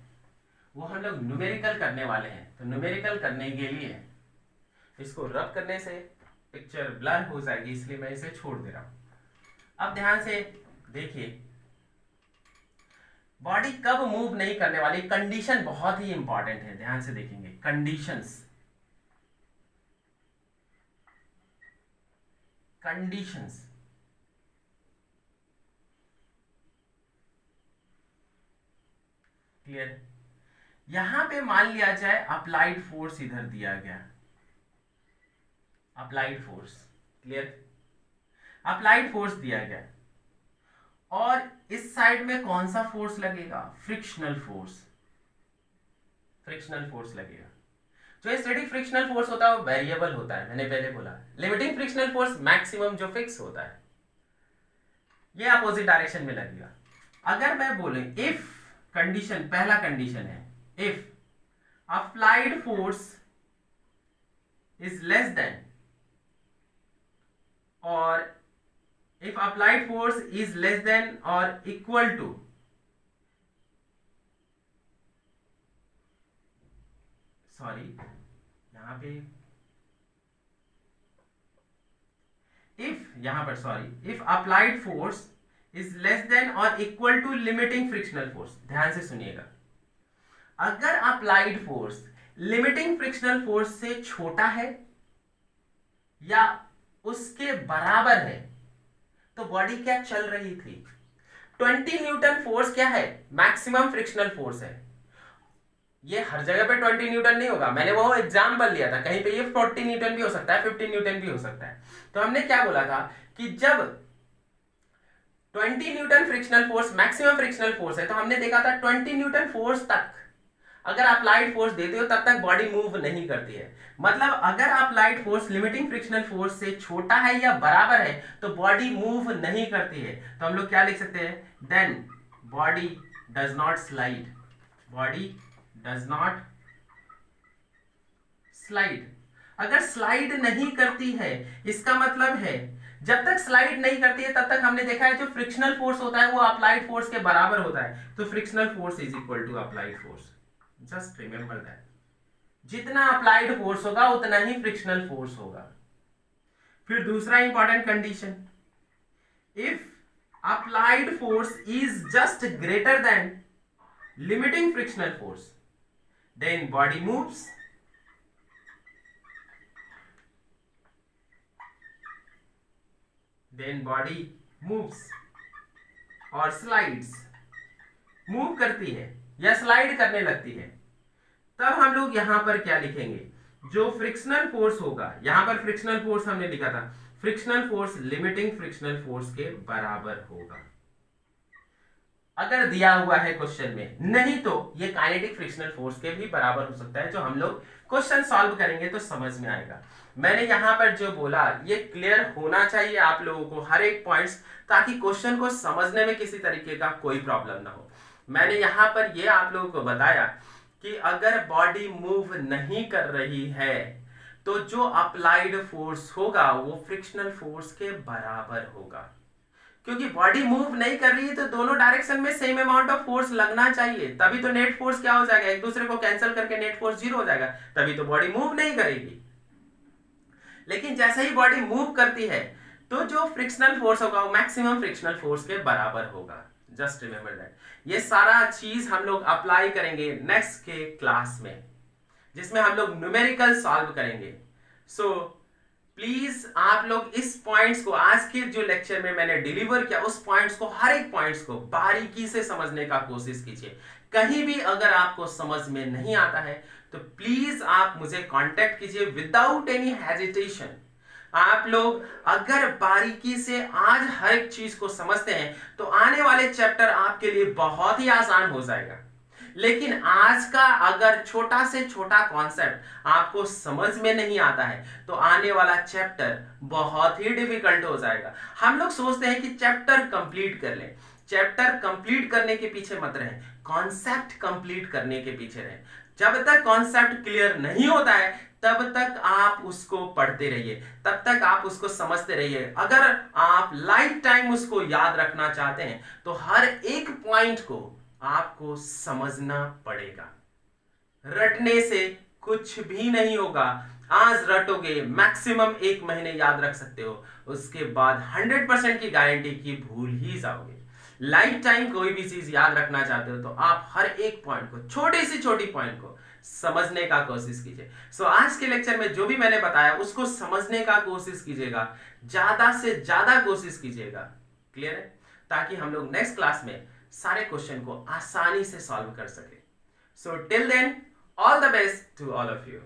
वो हम लोग न्यूमेरिकल करने वाले हैं, तो न्यूमेरिकल करने के लिए इसको रब करने से पिक्चर ब्लर हो जाएगी, इसलिए मैं इसे छोड़ दे रहा हूं। अब ध्यान से देखिए, बॉडी कब मूव नहीं करने वाली, कंडीशन बहुत ही इंपॉर्टेंट है, ध्यान से देखेंगे कंडीशंस। Conditions clear? यहां पे मान लिया जाए अप्लाइड फोर्स इधर दिया गया, applied force, clear, applied force दिया गया, और इस साइड में कौन सा फोर्स लगेगा, फ्रिक्शनल फोर्स, फ्रिक्शनल फोर्स लगेगा। जो स्टैटिक फ्रिक्शनल फोर्स होता है वो वेरिएबल होता है, मैंने पहले बोला, लिमिटिंग फ्रिक्शनल फोर्स मैक्सिमम जो फिक्स होता है, ये अपोजिट डायरेक्शन में लगेगा। अगर मैं बोले इफ कंडीशन, पहला कंडीशन है if applied force is less than, और if applied force is less than or equal to, sorry यहां पे यहां पर sorry, if applied force is less than or equal to limiting frictional force, ध्यान से सुनिएगा, अगर applied force limiting frictional force से छोटा है या उसके बराबर है तो बॉडी क्या चल रही थी, 20 न्यूटन फोर्स क्या है, मैक्सिमम फ्रिक्शनल फोर्स है। ये हर जगह पे 20 न्यूटन नहीं होगा, मैंने वो एग्जांपल लिया था, कहीं पे ये 40 न्यूटन भी हो सकता है, 50 न्यूटन भी हो सकता है। तो हमने क्या बोला था कि जब 20 Newton frictional force maximum frictional force है, तो हमने देखा था 20 न्यूटन फोर्स तक अगर अप्लाइड फोर्स देते हो तब तक बॉडी मूव नहीं करती है। मतलब अगर applied force limiting frictional force से छोटा है या बराबर है तो बॉडी मूव नहीं करती है। तो हम लोग क्या लिख सकते हैं, then body does not slide, body does not slide. अगर स्लाइड नहीं करती है इसका मतलब है जब तक स्लाइड नहीं करती है तब तक हमने देखा है जो फ्रिक्शनल फोर्स होता है वो अप्लाइड फोर्स के बराबर होता है। तो frictional force is equal to applied force, just remember that. जितना अप्लाइड फोर्स होगा उतना ही फ्रिक्शनल फोर्स होगा। फिर दूसरा important condition, if applied force is just greater than limiting frictional force then body moves, then body moves और स्लाइड्स, मूव करती है या स्लाइड करने लगती है। तब हम लोग यहां पर क्या लिखेंगे, जो फ्रिक्शनल फोर्स होगा, यहां पर फ्रिक्शनल फोर्स हमने लिखा था, frictional force limiting frictional force के बराबर होगा अगर दिया हुआ है क्वेश्चन में, नहीं तो ये काइनेटिक फ्रिक्शनल फोर्स के भी बराबर हो सकता है। जो हम लोग क्वेश्चन सॉल्व करेंगे तो समझ में आएगा। मैंने यहां पर जो बोला ये क्लियर होना चाहिए आप लोगों को हर एक पॉइंट्स, ताकि क्वेश्चन को समझने में किसी तरीके का कोई प्रॉब्लम ना हो। मैंने यहां पर ये आप लोगों को बताया कि अगर बॉडी मूव नहीं कर रही है तो जो अप्लाइड फोर्स होगा वो फ्रिक्शनल फोर्स के बराबर होगा। क्योंकि बॉडी मूव नहीं कर रही है तो दोनों डायरेक्शन में सेम अमाउंट ऑफ फोर्स लगना चाहिए, तभी तो नेट फोर्स क्या हो जाएगा, एक दूसरे को कैंसिल करके नेट फोर्स 0 हो जाएगा, तभी तो बॉडी मूव नहीं करेगी। लेकिन जैसे ही बॉडी मूव करती है तो जो फ्रिक्शनल फोर्स होगा वो मैक्सिमम फ्रिक्शनल फोर्स के बराबर होगा। Just remember that. ये सारा चीज हम लोग अप्लाई करेंगे नेक्स्ट के क्लास में, जिसमें हम लोग न्यूमेरिकल सॉल्व करेंगे। सो प्लीज आप लोग इस पॉइंट्स को, आज के जो लेक्चर में मैंने डिलीवर किया, उस पॉइंट्स को, हर एक पॉइंट्स को बारीकी से समझने का कोशिश कीजिए। कहीं भी अगर आपको समझ में नहीं आता है तो प्लीज आप मुझे कांटेक्ट कीजिए विदाउट एनी हेजिटेशन। आप लोग अगर बारीकी से आज हर एक चीज को समझते हैं तो आने वाले चैप्टर आपके लिए बहुत ही आसान हो जाएगा। लेकिन आज का अगर छोटा से छोटा कॉन्सेप्ट आपको समझ में नहीं आता है तो आने वाला चैप्टर बहुत ही डिफिकल्ट हो जाएगा। हम लोग सोचते हैं कि चैप्टर कंप्लीट कर लें, चैप्टर कंप्लीट करने के पीछे मत रहें, कॉन्सेप्ट कंप्लीट करने के पीछे रहें। जब तक कॉन्सेप्ट क्लियर नहीं होता है तब तक आप उसको पढ़ते रहिए, तब तक आप उसको समझते रहिए। अगर आप लाइफ टाइम उसको याद रखना चाहते हैं तो हर एक पॉइंट को आपको समझना पड़ेगा। रटने से कुछ भी नहीं होगा। आज रटोगे, मैक्सिमम 1 महीने याद रख सकते हो, उसके बाद 100% की गारंटी की भूल ही जाओगे। लाइफ टाइम कोई भी चीज याद रखना चाहते हो तो आप हर एक पॉइंट को, छोटी से छोटी पॉइंट को समझने का कोशिश कीजिए। सो आज के लेक्चर में जो भी मैंने बताया उसको समझने का कोशिश कीजिएगा, ज्यादा से ज्यादा कोशिश कीजिएगा। क्लियर है? ताकि हम लोग नेक्स्ट क्लास में सारे क्वेश्चन को आसानी से सॉल्व कर सके। So till then, all the best to all of you.